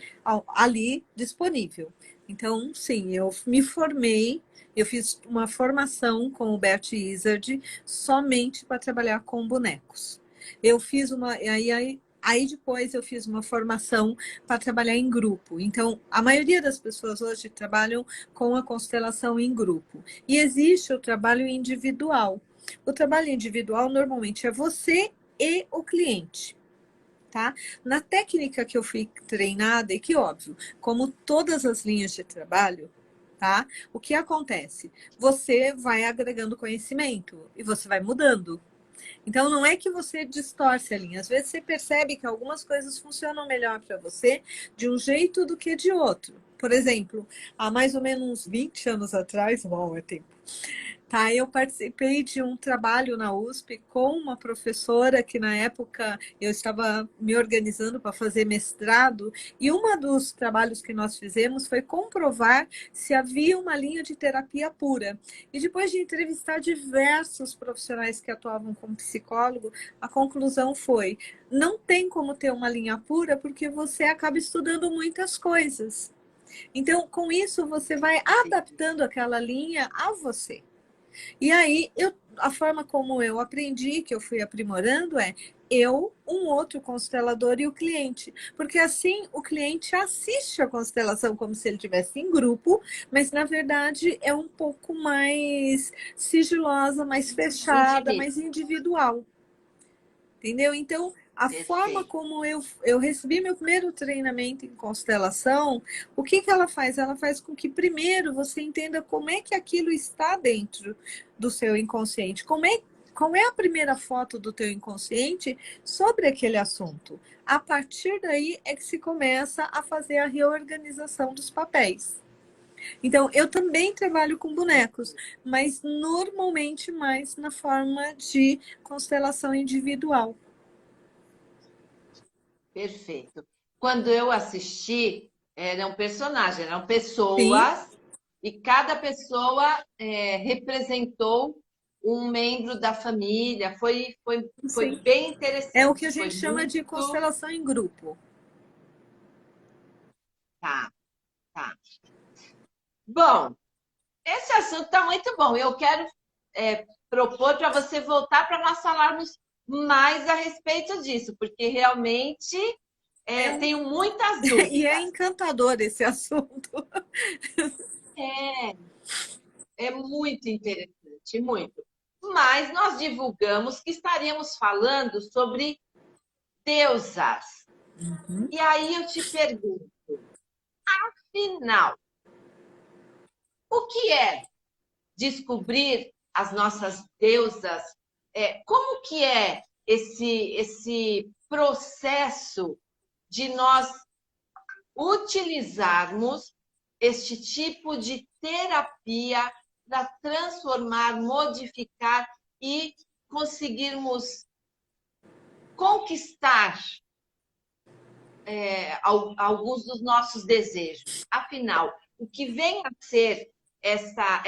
ali disponível. Então, sim, eu me formei, eu fiz uma formação com o Bert Izzard somente para trabalhar com bonecos. Eu fiz uma. Aí depois eu fiz uma formação para trabalhar em grupo. Então, a maioria das pessoas hoje trabalham com a constelação em grupo. E existe o trabalho individual. O trabalho individual normalmente é você e o cliente. Tá? Na técnica que eu fui treinada, e que óbvio, como todas as linhas de trabalho, tá? O que acontece? Você vai agregando conhecimento e você vai mudando. Então, não é que você distorce a linha. Às vezes, você percebe que algumas coisas funcionam melhor para você de um jeito do que de outro. Por exemplo, há mais ou menos uns 20 anos atrás, uau, é tempo. Tá, eu participei de um trabalho na USP com uma professora que na época eu estava me organizando para fazer mestrado e um dos trabalhos que nós fizemos foi comprovar se havia uma linha de terapia pura. E depois de entrevistar diversos profissionais que atuavam como psicólogo, a conclusão foi: não tem como ter uma linha pura porque você acaba estudando muitas coisas. Então, com isso, você vai adaptando aquela linha a você. E aí, a forma como eu aprendi, que eu fui aprimorando, é eu, um outro constelador e o cliente. Porque assim o cliente assiste a constelação como se ele estivesse em grupo, mas na verdade é um pouco mais sigilosa, mais fechada, mais individual. Entendeu? Então, a forma Perfeito. como eu recebi meu primeiro treinamento em constelação, o que ela faz? Ela faz com que primeiro você entenda como é que aquilo está dentro do seu inconsciente. Qual é a primeira foto do teu inconsciente sobre aquele assunto? A partir daí é que se começa a fazer a reorganização dos papéis. Então, eu também trabalho com bonecos, mas normalmente mais na forma de constelação individual. Perfeito. Quando eu assisti, eram personagens, eram Sim, pessoas, e cada pessoa representou um membro da família. Foi sim. bem É o que a interessante, foi gente chama muito. de constelação em grupo. Tá, tá. Bom, esse assunto está muito bom. Eu quero propor para você voltar para nós falarmos mais a respeito disso, porque realmente É um... tenho muitas E é dúvidas. encantador esse assunto. É, é muito interessante, muito. Mas nós divulgamos que estaríamos falando sobre deusas. Uhum. E aí eu te pergunto, afinal, o que é descobrir as nossas deusas? Como que é esse processo de nós utilizarmos este tipo de terapia para transformar, modificar e conseguirmos conquistar alguns dos nossos desejos. Afinal, o que vem a ser essa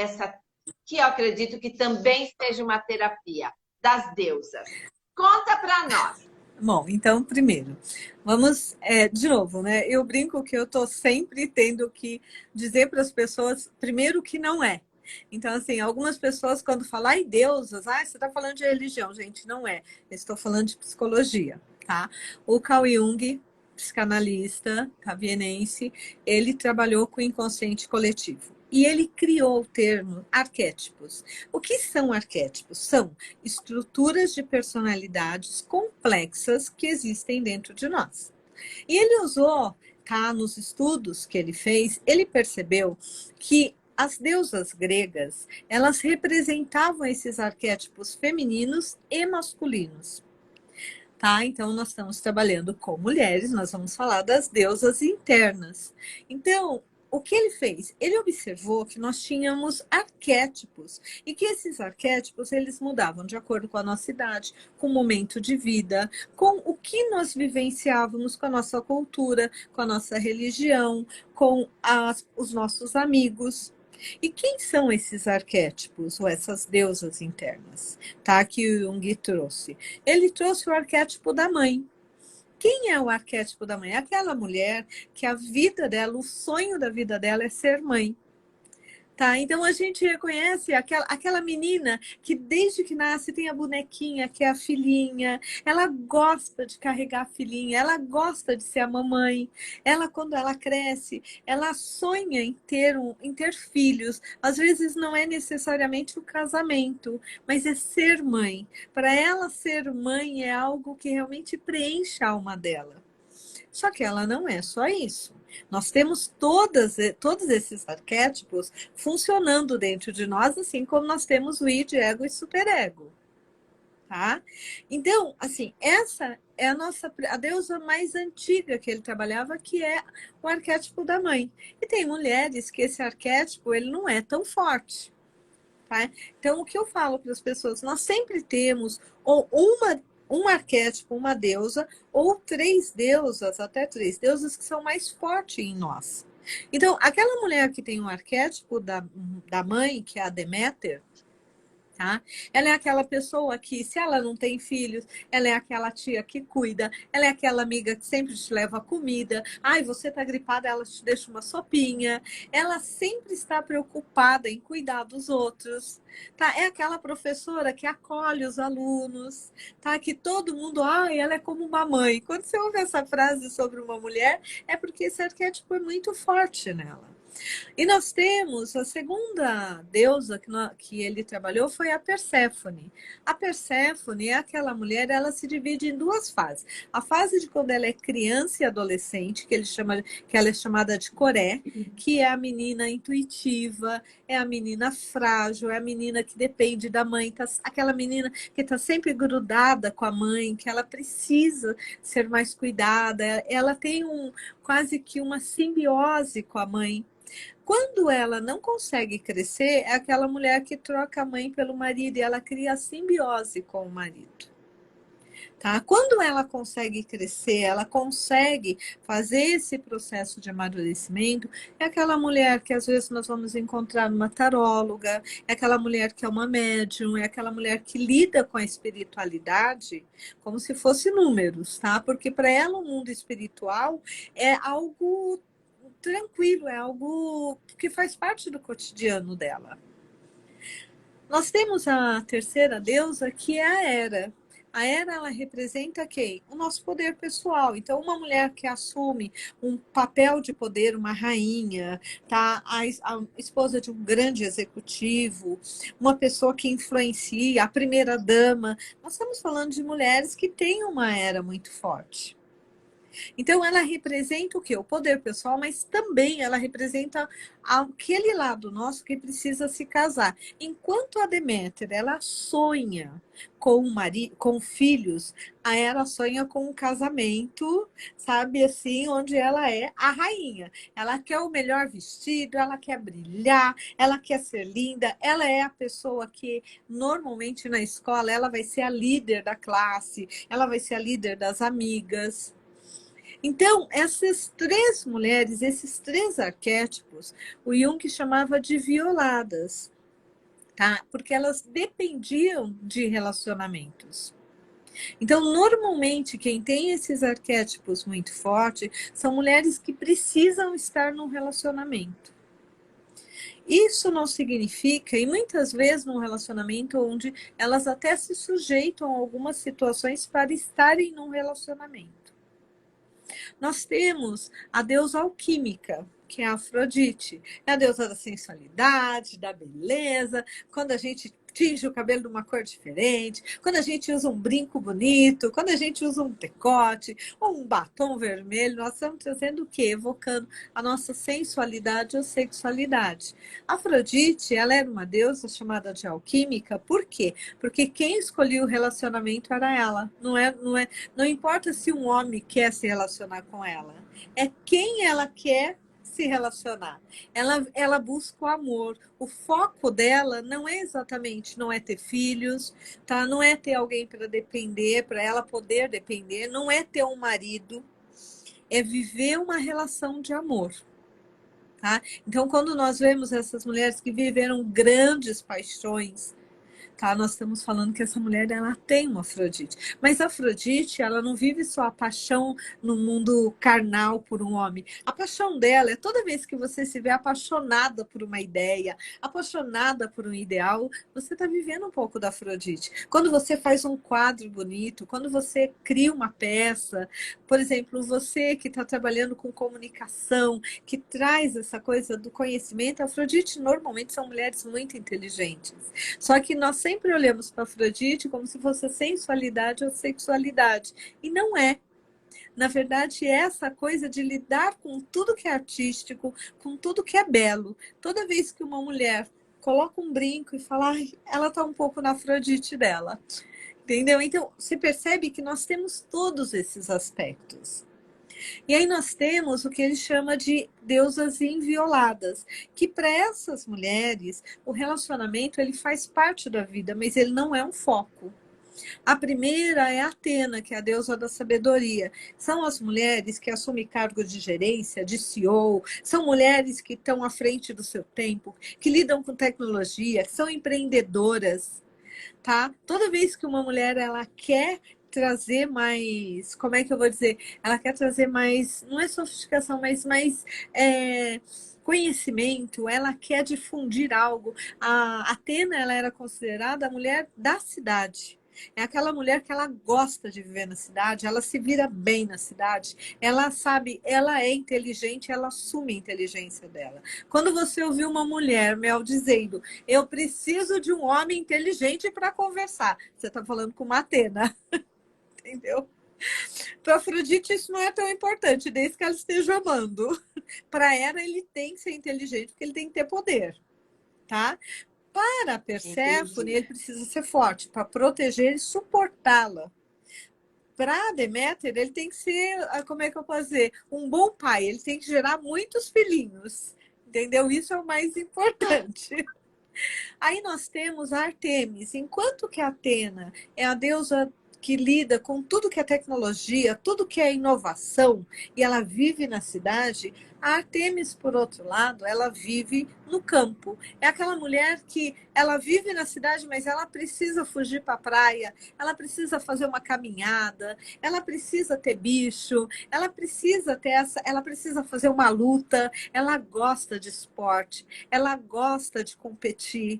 que eu acredito que também seja uma terapia das deusas? Conta para nós. Bom, então, primeiro, vamos de novo, né? Eu brinco que eu estou sempre tendo que dizer para as pessoas, primeiro, que não é. Então, assim, algumas pessoas, quando falam, ai, deusas, você está falando de religião, gente, não é. Eu estou falando de psicologia, tá? O Carl Jung, psicanalista cabienense, ele trabalhou com o inconsciente coletivo. E ele criou o termo arquétipos. O que são arquétipos? São estruturas de personalidades complexas que existem dentro de nós. E ele usou, tá, nos estudos que ele fez, ele percebeu que as deusas gregas, elas representavam esses arquétipos femininos e masculinos. Tá? Então, nós estamos trabalhando com mulheres, nós vamos falar das deusas internas. Então, o que ele fez? Ele observou que nós tínhamos arquétipos e que esses arquétipos eles mudavam de acordo com a nossa idade, com o momento de vida, com o que nós vivenciávamos, com a nossa cultura, com a nossa religião, com os nossos amigos. E quem são esses arquétipos ou essas deusas internas, tá? Que o Jung trouxe. Ele trouxe o arquétipo da mãe. Quem é o arquétipo da mãe? É aquela mulher que a vida dela, o sonho da vida dela é ser mãe. Tá? Então a gente reconhece aquela menina que desde que nasce tem a bonequinha, que é a filhinha, ela gosta de carregar a filhinha, ela gosta de ser a mamãe, ela quando ela cresce, ela sonha em ter filhos, às vezes não é necessariamente o casamento, mas é ser mãe. Para ela ser mãe é algo que realmente preenche a alma dela. Só que ela não é só isso. Nós temos todos esses arquétipos funcionando dentro de nós, assim como nós temos o id, ego e superego. Tá? Então, assim, essa é a deusa mais antiga que ele trabalhava, que é o arquétipo da mãe. E tem mulheres que esse arquétipo ele não é tão forte. Tá? Então, o que eu falo para as pessoas? Nós sempre temos um arquétipo, uma deusa, ou três deusas, até três deusas que são mais fortes em nós. Então, aquela mulher que tem um arquétipo da mãe, que é a Deméter, tá? Ela é aquela pessoa que, se ela não tem filhos, ela é aquela tia que cuida, ela é aquela amiga que sempre te leva comida. Ai, você tá gripada, ela te deixa uma sopinha. Ela sempre está preocupada em cuidar dos outros, tá? É aquela professora que acolhe os alunos, tá? Que todo mundo, ai, ela é como uma mãe. Quando você ouve essa frase sobre uma mulher, é porque esse arquétipo é muito forte nela. E nós temos a segunda deusa que ele trabalhou foi a Perséfone. A Perséfone é aquela mulher, ela se divide em duas fases. A fase de quando ela é criança e adolescente, que ela é chamada de Coré, que é a menina intuitiva, é a menina frágil, é a menina que depende da mãe, aquela menina que está sempre grudada com a mãe, que ela precisa ser mais cuidada, ela tem quase que uma simbiose com a mãe. Quando ela não consegue crescer, é aquela mulher que troca a mãe pelo marido e ela cria a simbiose com o marido. Tá? Quando ela consegue crescer, ela consegue fazer esse processo de amadurecimento, é aquela mulher que às vezes nós vamos encontrar numa taróloga, é aquela mulher que é uma médium, é aquela mulher que lida com a espiritualidade como se fosse números, tá? Porque para ela o mundo espiritual é algo tranquilo, é algo que faz parte do cotidiano dela. Nós temos a terceira deusa, que é a Hera. A Hera, ela representa quem? O nosso poder pessoal. Então, uma mulher que assume um papel de poder, uma rainha, tá? A esposa de um grande executivo, uma pessoa que influencia, a primeira dama. Nós estamos falando de mulheres que têm uma Hera muito forte. Então, ela representa o quê? O poder pessoal, mas também ela representa aquele lado nosso que precisa se casar. Enquanto a Deméter, ela sonha com filhos, a Hera sonha com um casamento, sabe, assim, onde ela é a rainha. Ela quer o melhor vestido, ela quer brilhar, ela quer ser linda, ela é a pessoa que, normalmente na escola, ela vai ser a líder da classe, ela vai ser a líder das amigas. Então, essas três mulheres, esses três arquétipos, o Jung chamava de violadas, tá? Porque elas dependiam de relacionamentos. Então, normalmente, quem tem esses arquétipos muito fortes são mulheres que precisam estar num relacionamento. Isso não significa, e muitas vezes num relacionamento onde elas até se sujeitam a algumas situações para estarem num relacionamento. Nós temos a deusa alquímica, que é a Afrodite. É a deusa da sensualidade, da beleza, quando a gente tinge o cabelo de uma cor diferente, quando a gente usa um brinco bonito, quando a gente usa um decote ou um batom vermelho, nós estamos trazendo o quê? Evocando a nossa sensualidade ou sexualidade. A Afrodite, ela era uma deusa chamada de alquímica, por quê? Porque quem escolhia o relacionamento era ela. Não importa se um homem quer se relacionar com ela, é quem ela quer se relacionar. Ela busca o amor. O foco dela não é exatamente, não é ter filhos, tá? Não é ter alguém para depender, para ela poder depender, não é ter um marido, é viver uma relação de amor. Tá? Então, quando nós vemos essas mulheres que viveram grandes paixões, tá? Nós estamos falando que essa mulher ela tem uma Afrodite. Mas a Afrodite, ela não vive só a paixão no mundo carnal por um homem. A paixão dela é toda vez que você se vê apaixonada por uma ideia, apaixonada por um ideal, você está vivendo um pouco da Afrodite. Quando você faz um quadro bonito, quando você cria uma peça, por exemplo, você que está trabalhando com comunicação, que traz essa coisa do conhecimento, a Afrodite normalmente são mulheres muito inteligentes. Só que nós sempre olhamos para Afrodite como se fosse a sensualidade ou sexualidade. E não é. Na verdade, é essa coisa de lidar com tudo que é artístico, com tudo que é belo. Toda vez que uma mulher coloca um brinco e fala, ai, ela está um pouco na Afrodite dela. Entendeu? Então, você percebe que nós temos todos esses aspectos. E aí nós temos o que ele chama de deusas invioladas, que para essas mulheres o relacionamento ele faz parte da vida, mas ele não é um foco. A primeira é Atena, que é a deusa da sabedoria. São as mulheres que assumem cargo de gerência, de CEO, são mulheres que estão à frente do seu tempo, que lidam com tecnologia, que são empreendedoras, tá? Toda vez que uma mulher ela quer trazer mais, como é que eu vou dizer? Ela quer trazer mais, não é sofisticação, mas mais conhecimento, ela quer difundir algo. A Atena, ela era considerada a mulher da cidade. É aquela mulher que ela gosta de viver na cidade, ela se vira bem na cidade, ela sabe, ela é inteligente, ela assume a inteligência dela. Quando você ouvir uma mulher, Mel, dizendo eu preciso de um homem inteligente para conversar, você está falando com uma Atena, entendeu? Para Afrodite isso não é tão importante, desde que ela esteja amando. Para Hera ele tem que ser inteligente, porque ele tem que ter poder, tá? Para Perséfone, Entendi. ele precisa ser forte para proteger e suportá-la. Para Deméter, ele tem que ser, como é que eu posso dizer, um bom pai. Ele tem que gerar muitos filhinhos. Entendeu? Isso é o mais importante. Aí nós temos a Artemis. Enquanto que a Atena é a deusa que lida com tudo que é tecnologia, tudo que é inovação, e ela vive na cidade, a Artemis, por outro lado, ela vive no campo. É aquela mulher que ela vive na cidade, mas ela precisa fugir para a praia, ela precisa fazer uma caminhada, ela precisa ter bicho, ela precisa ter ela precisa fazer uma luta, ela gosta de esporte, ela gosta de competir.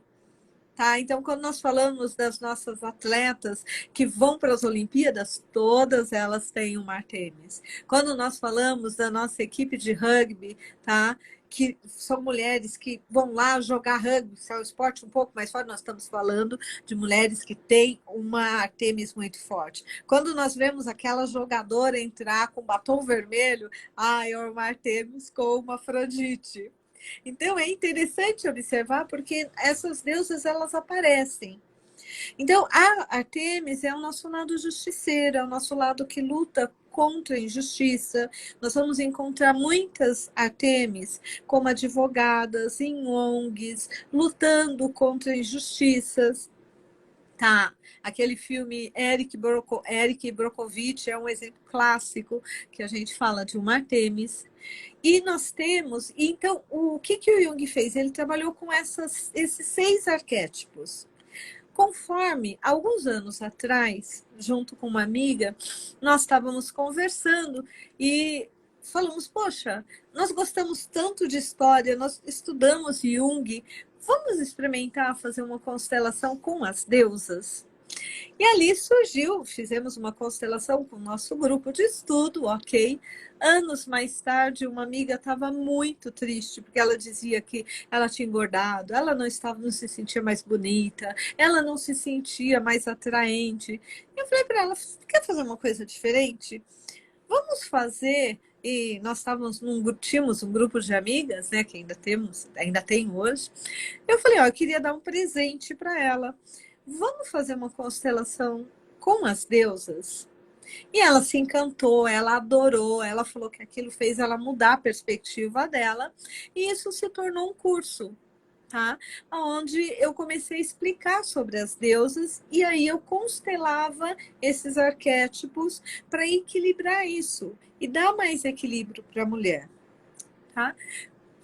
Tá? Então, quando nós falamos das nossas atletas que vão para as Olimpíadas, todas elas têm uma Artemis. Quando nós falamos da nossa equipe de rugby, tá? Que são mulheres que vão lá jogar rugby, se é um esporte um pouco mais forte, nós estamos falando de mulheres que têm uma Artemis muito forte. Quando nós vemos aquela jogadora entrar com batom vermelho, é uma Artemis com uma Afrodite. Então é interessante observar porque essas deusas elas aparecem. Então a Artemis é o nosso lado justiceiro, é o nosso lado que luta contra a injustiça. Nós vamos encontrar muitas Artemis como advogadas em ONGs, lutando contra injustiças. Tá, aquele filme Eric Brockovich é um exemplo clássico que a gente fala de uma Artemis. E nós temos, então, o que o Jung fez? Ele trabalhou com esses 6 arquétipos. Conforme, alguns anos atrás, junto com uma amiga, nós estávamos conversando e falamos, poxa, nós gostamos tanto de história, nós estudamos Jung, vamos experimentar fazer uma constelação com as deusas? E ali surgiu, fizemos uma constelação com o nosso grupo de estudo, ok? Anos mais tarde, uma amiga estava muito triste, porque ela dizia que ela tinha engordado, ela não se sentia mais bonita, ela não se sentia mais atraente. Eu falei para ela, quer fazer uma coisa diferente? Vamos fazer... E nós tínhamos um grupo de amigas, né, que ainda tem hoje. Eu falei, eu queria dar um presente para ela. Vamos fazer uma constelação com as deusas? E ela se encantou, ela adorou, ela falou que aquilo fez ela mudar a perspectiva dela, e isso se tornou um curso, tá? Onde eu comecei a explicar sobre as deusas, e aí eu constelava esses arquétipos para equilibrar isso e dar mais equilíbrio para a mulher, tá?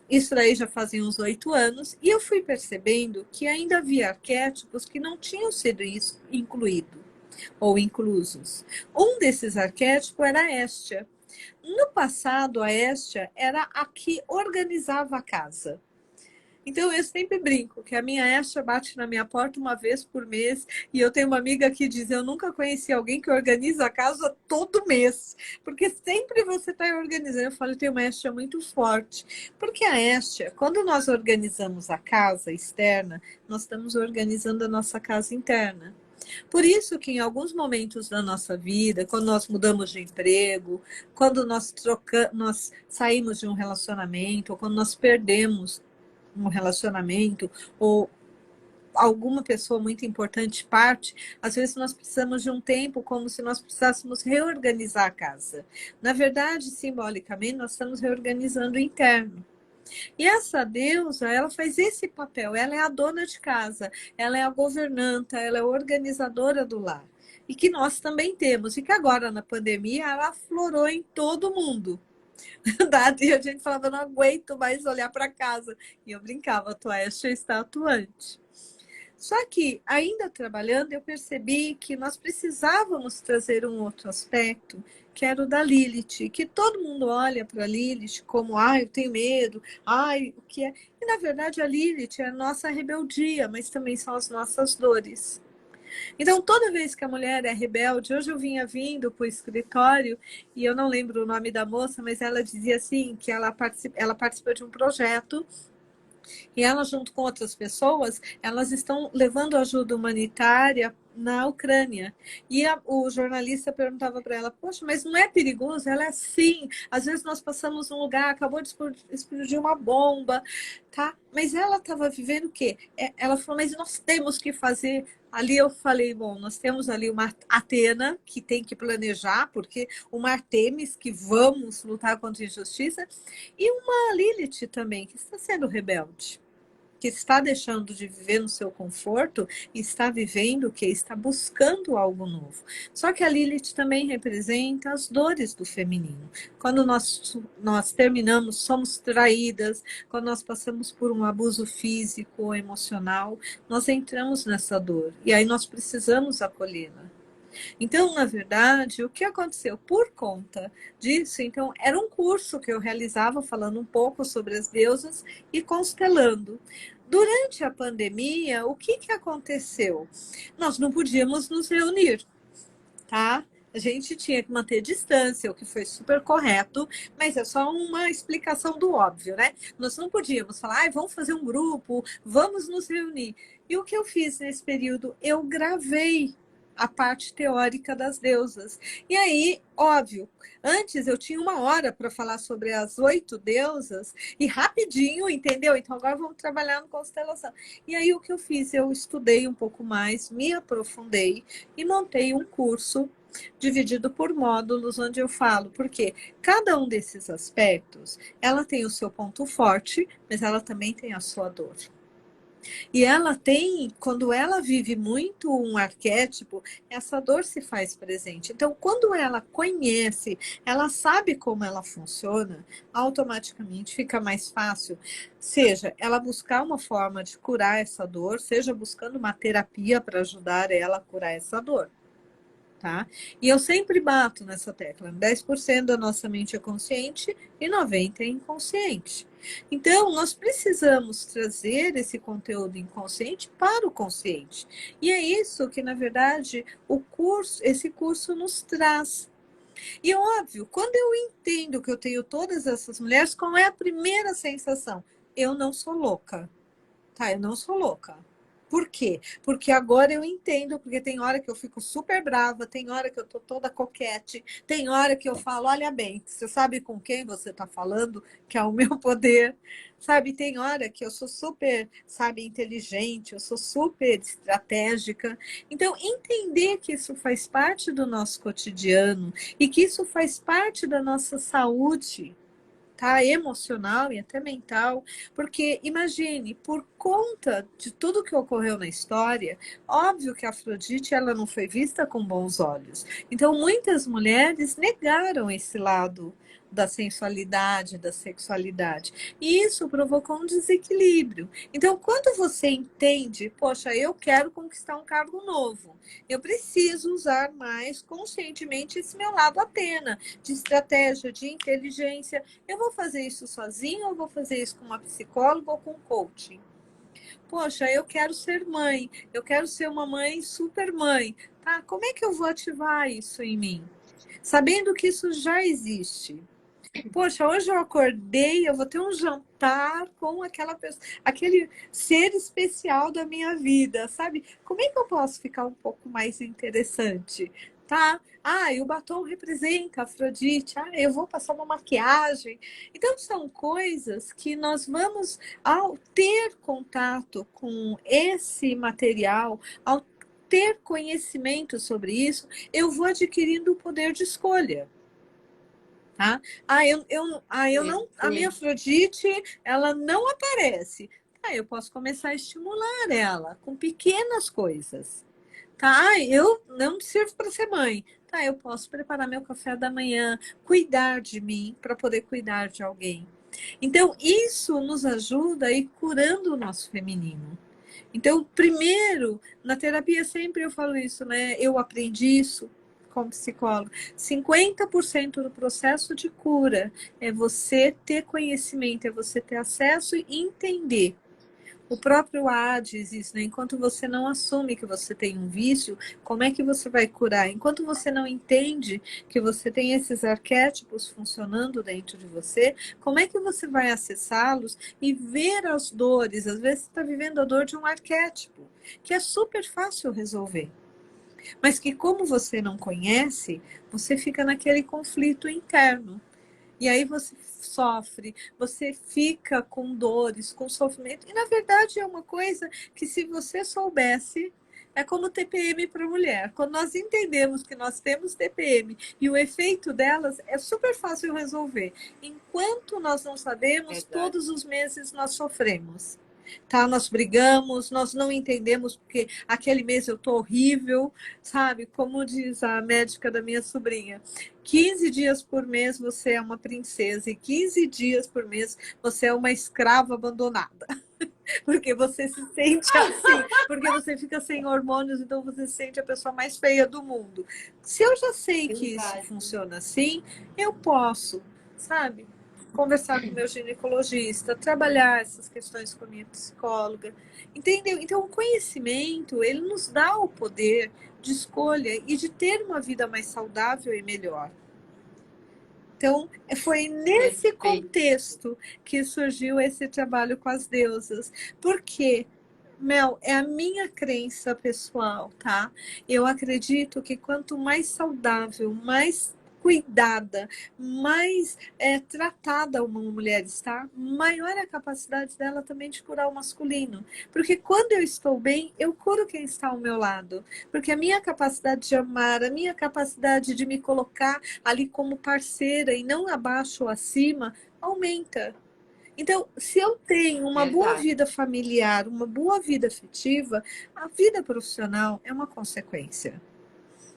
Isso daí já fazia uns 8 anos, e eu fui percebendo que ainda havia arquétipos que não tinham sido incluídos ou inclusos. Um desses arquétipos era a Héstia. No passado, a Héstia era a que organizava a casa. Então, eu sempre brinco que a minha Héstia bate na minha porta uma vez por mês, e eu tenho uma amiga que diz, eu nunca conheci alguém que organiza a casa todo mês, porque sempre você está organizando. Eu falo, eu tenho uma Héstia muito forte, porque a Héstia, quando nós organizamos a casa externa, nós estamos organizando a nossa casa interna. Por isso que em alguns momentos da nossa vida, quando nós mudamos de emprego, quando nós saímos de um relacionamento, ou quando nós perdemos um relacionamento, ou alguma pessoa muito importante parte, às vezes nós precisamos de um tempo como se nós precisássemos reorganizar a casa. Na verdade, simbolicamente, nós estamos reorganizando o interno. E essa deusa, ela faz esse papel, ela é a dona de casa, ela é a governanta, ela é a organizadora do lar. E que nós também temos, e que agora na pandemia ela aflorou em todo mundo. E a gente falava, não aguento mais olhar para casa. E eu brincava, tua Estia está atuante. Só que, ainda trabalhando, eu percebi que nós precisávamos trazer um outro aspecto, que era o da Lilith, que todo mundo olha para a Lilith como, ai, eu tenho medo, ai, o que é? E, na verdade, a Lilith é a nossa rebeldia, mas também são as nossas dores. Então, toda vez que a mulher é rebelde, hoje eu vinha vindo para o escritório, e eu não lembro o nome da moça, mas ela dizia assim, que ela participou de um projeto, e ela, junto com outras pessoas, elas estão levando ajuda humanitária na Ucrânia. E o jornalista perguntava para ela, poxa, mas não é perigoso? Ela é assim, às vezes nós passamos num lugar, acabou de explodir uma bomba, tá? Mas ela estava vivendo o quê? Ela falou, mas nós temos que fazer. Ali eu falei, bom, nós temos ali uma Atena que tem que planejar, porque uma Artemis que vamos lutar contra a injustiça, e uma Lilith também, que está sendo rebelde, que está deixando de viver no seu conforto e está vivendo o que? Está buscando algo novo. Só que a Lilith também representa as dores do feminino. Quando nós terminamos, somos traídas, quando nós passamos por um abuso físico ou emocional, nós entramos nessa dor. E aí nós precisamos acolhê-la. Então, na verdade, o que aconteceu por conta disso? Então, era um curso que eu realizava falando um pouco sobre as deusas e constelando. Durante a pandemia, o que aconteceu? Nós não podíamos nos reunir, tá? A gente tinha que manter distância, o que foi super correto, mas é só uma explicação do óbvio, né? Nós não podíamos falar, vamos fazer um grupo, vamos nos reunir. E o que eu fiz nesse período? Eu gravei a parte teórica das deusas. E aí, óbvio, antes eu tinha 1 hora para falar sobre as 8 deusas e rapidinho, entendeu? Então agora vamos trabalhar no constelação. E aí o que eu fiz? Eu estudei um pouco mais, me aprofundei e montei um curso dividido por módulos, onde eu falo, porque cada um desses aspectos, ela tem o seu ponto forte, mas ela também tem a sua dor. E ela tem, quando ela vive muito um arquétipo, essa dor se faz presente. Então, quando ela conhece, ela sabe como ela funciona, automaticamente fica mais fácil, seja ela buscar uma forma de curar essa dor, seja buscando uma terapia para ajudar ela a curar essa dor. Tá? E eu sempre bato nessa tecla, 10% da nossa mente é consciente e 90% é inconsciente. Então, nós precisamos trazer esse conteúdo inconsciente para o consciente. E é isso que, na verdade, esse curso nos traz. E óbvio, quando eu entendo que eu tenho todas essas mulheres, qual é a primeira sensação? Eu não sou louca, tá? Eu não sou louca. Por quê? Porque agora eu entendo, porque tem hora que eu fico super brava, tem hora que eu tô toda coquete, tem hora que eu falo, olha bem, você sabe com quem você está falando, que é o meu poder, sabe? Tem hora que eu sou super, sabe, inteligente, eu sou super estratégica. Então, entender que isso faz parte do nosso cotidiano e que isso faz parte da nossa saúde, tá? Emocional e até mental, porque imagine, por conta de tudo que ocorreu na história, óbvio que a Afrodite ela não foi vista com bons olhos. Então muitas mulheres negaram esse lado da sensualidade, da sexualidade. E isso provocou um desequilíbrio. Então, quando você entende, poxa, eu quero conquistar um cargo novo, eu preciso usar mais conscientemente esse meu lado Atena, de estratégia, de inteligência. Eu vou fazer isso sozinho ou vou fazer isso com uma psicóloga ou com um coaching? Poxa, eu quero ser mãe, eu quero ser uma mãe super mãe. Tá? Como é que eu vou ativar isso em mim? Sabendo que isso já existe. Poxa, hoje eu acordei, eu vou ter um jantar com aquela pessoa, aquele ser especial da minha vida, sabe? Como é que eu posso ficar um pouco mais interessante? Tá? Ah, e o batom representa a Afrodite. Ah, eu vou passar uma maquiagem. Então, são coisas que nós vamos, ao ter contato com esse material, ao ter conhecimento sobre isso, eu vou adquirindo o poder de escolha. Tá? Eu não, a minha Perfeito. Afrodite, ela não aparece. Tá, eu posso começar a estimular ela com pequenas coisas. Tá, eu não sirvo para ser mãe. Tá, eu posso preparar meu café da manhã, cuidar de mim para poder cuidar de alguém. Então, isso nos ajuda a ir curando o nosso feminino. Então, primeiro, na terapia sempre eu falo isso, né? Eu aprendi isso como psicóloga. 50% do processo de cura é você ter conhecimento, é você ter acesso e entender. O próprio A diz isso, né? Enquanto você não assume que você tem um vício, como é que você vai curar? Enquanto você não entende que você tem esses arquétipos funcionando dentro de você, como é que você vai acessá-los e ver as dores? Às vezes você está vivendo a dor de um arquétipo, que é super fácil resolver. Mas que como você não conhece, você fica naquele conflito interno. E aí você sofre, você fica com dores, com sofrimento. E na verdade é uma coisa que se você soubesse, é como TPM para mulher. Quando nós entendemos que nós temos TPM e o efeito delas é super fácil resolver. Enquanto nós não sabemos, Verdade. todos os meses nós sofremos. Tá, nós brigamos, nós não entendemos porque aquele mês eu tô horrível, sabe? Como diz a médica da minha sobrinha, 15 dias por mês você é uma princesa e 15 dias por mês você é uma escrava abandonada. Porque você se sente assim, porque você fica sem hormônios, então você se sente a pessoa mais feia do mundo. Se eu já sei que isso Verdade. funciona assim, eu posso, sabe? Conversar com o meu ginecologista, trabalhar essas questões com a minha psicóloga, entendeu? Então, o conhecimento, ele nos dá o poder de escolha e de ter uma vida mais saudável e melhor. Então, foi nesse Perfeito. contexto que surgiu esse trabalho com as deusas. Porque, Mel, é a minha crença pessoal, tá? Eu acredito que quanto mais saudável, mais cuidada, mais tratada uma mulher está, maior é a capacidade dela também de curar o masculino. Porque quando eu estou bem, eu curo quem está ao meu lado. Porque a minha capacidade de amar, a minha capacidade de me colocar ali como parceira e não abaixo ou acima, aumenta. Então, se eu tenho uma boa Verdade. vida familiar, uma boa vida afetiva, a vida profissional é uma consequência.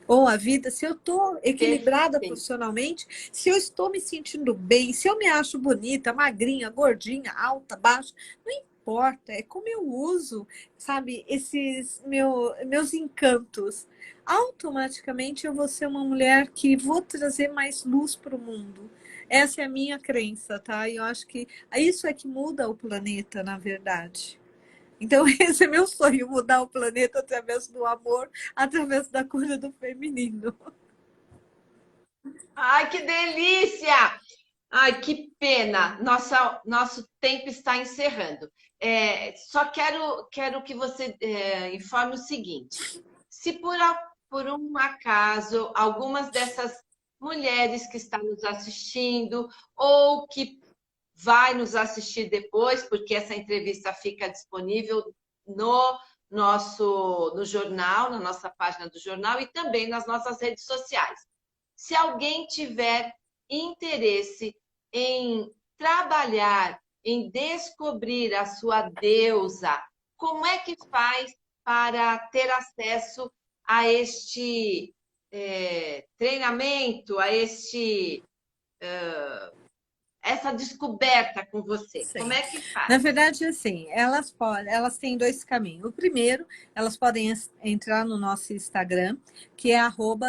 Ou a vida, se eu estou equilibrada Perfeito. profissionalmente, se eu estou me sentindo bem, se eu me acho bonita, magrinha, gordinha, alta, baixa, não importa, é como eu uso, sabe, esses meus encantos. Automaticamente eu vou ser uma mulher que vou trazer mais luz para o mundo. Essa é a minha crença, tá? E eu acho que isso é que muda o planeta, na verdade. Então, esse é meu sonho, mudar o planeta através do amor, através da cura do feminino. Ai, que delícia! Ai, que pena! Nosso tempo está encerrando. Só quero que você informe o seguinte: se por um acaso algumas dessas mulheres que estão nos assistindo ou que vai nos assistir depois, porque essa entrevista fica disponível no no jornal, na nossa página do jornal e também nas nossas redes sociais. Se alguém tiver interesse em trabalhar, em descobrir a sua deusa, como é que faz para ter acesso a este treinamento, a essa descoberta com você? Como Sim. é que faz? Na verdade, assim, elas têm dois caminhos. O primeiro, elas podem entrar no nosso Instagram, que é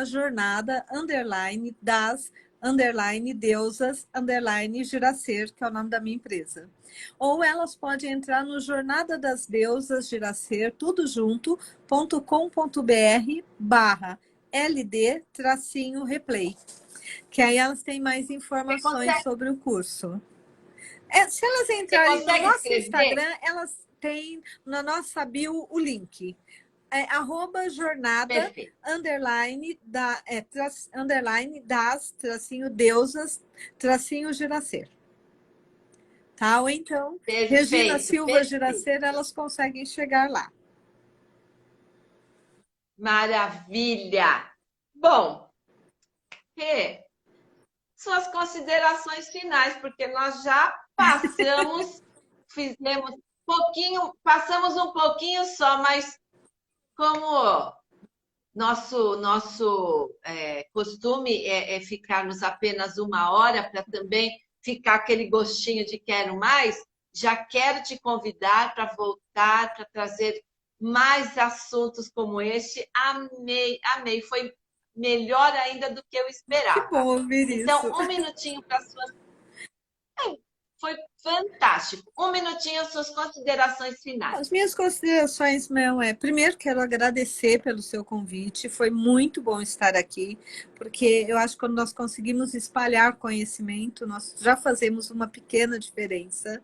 @jornada_das_deusas_giracer, que é o nome da minha empresa. Ou elas podem entrar no Jornada das Deusas Giracer, tudo junto, .com.br/LD-replay, que aí elas têm mais informações sobre o curso. Se elas Você entrarem no consegue nosso escrever? Instagram, elas têm na nossa bio o link. @jornada Perfeito. underline das deusas _giracer. Tá? Ou então, Regina Perfeito, Silva perfeito. Giracer, elas conseguem chegar lá. Maravilha! Bom, Rê, suas considerações finais, porque nós já fizemos pouquinho, passamos um pouquinho só, mas como nosso costume é ficarmos apenas uma hora para também ficar aquele gostinho de quero mais, já quero te convidar para voltar, para trazer mais assuntos como este. Amei, amei. Foi melhor ainda do que eu Que esperava. bom ouvir Então, isso. um minutinho para suas. Foi fantástico. Um minutinho, suas considerações finais. As minhas considerações, Mel, primeiro quero agradecer pelo seu convite, foi muito bom estar aqui, porque eu acho que quando nós conseguimos espalhar conhecimento, nós já fazemos uma pequena diferença.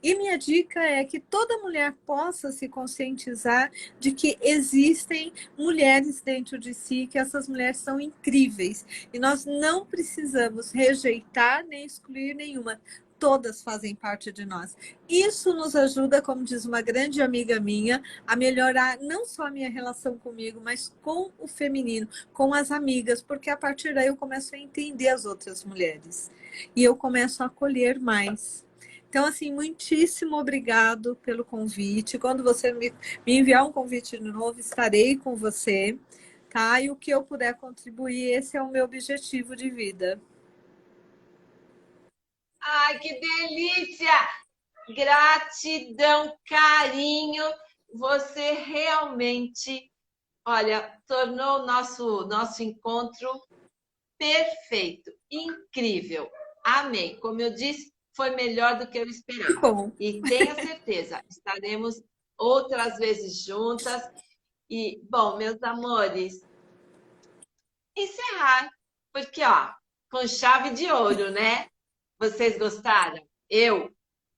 E minha dica é que toda mulher possa se conscientizar de que existem mulheres dentro de si, que essas mulheres são incríveis, e nós não precisamos rejeitar nem excluir nenhuma. Todas fazem parte de nós. Isso nos ajuda, como diz uma grande amiga minha, a melhorar não só a minha relação comigo, mas com o feminino, com as amigas, porque a partir daí eu começo a entender as outras mulheres e eu começo a acolher mais. Então, assim, muitíssimo obrigado pelo convite. Quando você me enviar um convite de novo, estarei com você, tá? E o que eu puder contribuir, esse é o meu objetivo de vida. Ai, que delícia! Gratidão, carinho. Você realmente, olha, tornou o nosso encontro perfeito, incrível. Amei. Como eu disse, foi melhor do que eu Que esperava. bom. E tenha certeza, estaremos outras vezes juntas. E, bom, meus amores, encerrar, porque, ó, com chave de ouro, né? Vocês gostaram? Eu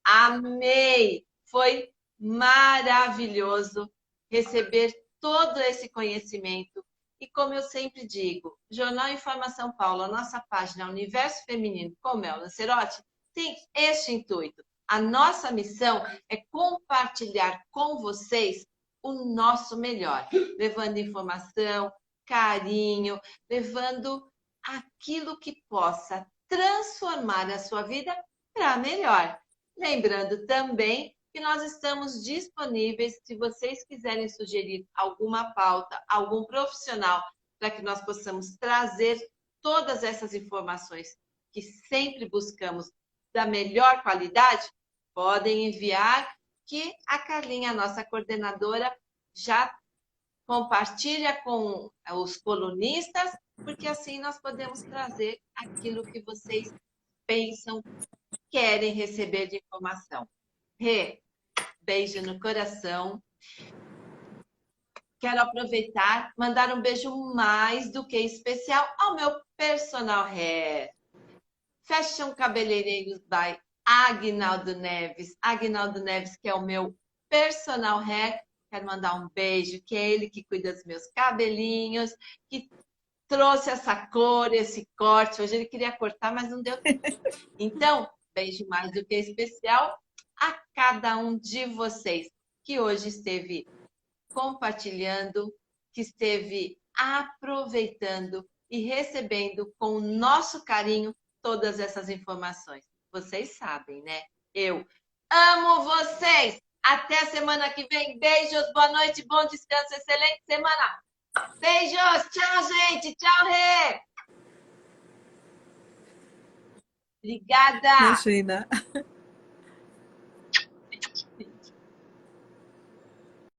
amei! Foi maravilhoso receber todo esse conhecimento. E como eu sempre digo, Jornal Informação Paulo, a nossa página Universo Feminino com Mel Lancerotti, tem este intuito. A nossa missão é compartilhar com vocês o nosso melhor, levando informação, carinho, levando aquilo que possa transformar a sua vida para melhor. Lembrando também que nós estamos disponíveis se vocês quiserem sugerir alguma pauta, algum profissional, para que nós possamos trazer todas essas informações que sempre buscamos da melhor qualidade, podem enviar que a Carlinha, a nossa coordenadora, já compartilha com os colunistas, porque assim nós podemos trazer aquilo que vocês pensam, querem receber de informação. Rê, beijo no coração. Quero aproveitar, mandar um beijo mais do que especial ao meu personal hair. Fashion Cabeleireiros by Aguinaldo Neves. Aguinaldo Neves, que é o meu personal hair. Quero mandar um beijo, que é ele que cuida dos meus cabelinhos, que trouxe essa cor, esse corte. Hoje ele queria cortar, mas não deu tempo. Então, beijo mais do que especial a cada um de vocês que hoje esteve compartilhando, que esteve aproveitando e recebendo com o nosso carinho todas essas informações. Vocês sabem, né? Eu amo vocês! Até a semana que vem. Beijos, boa noite, bom descanso, excelente semana. Beijos, tchau, gente. Tchau, Rê. Obrigada. Imagina.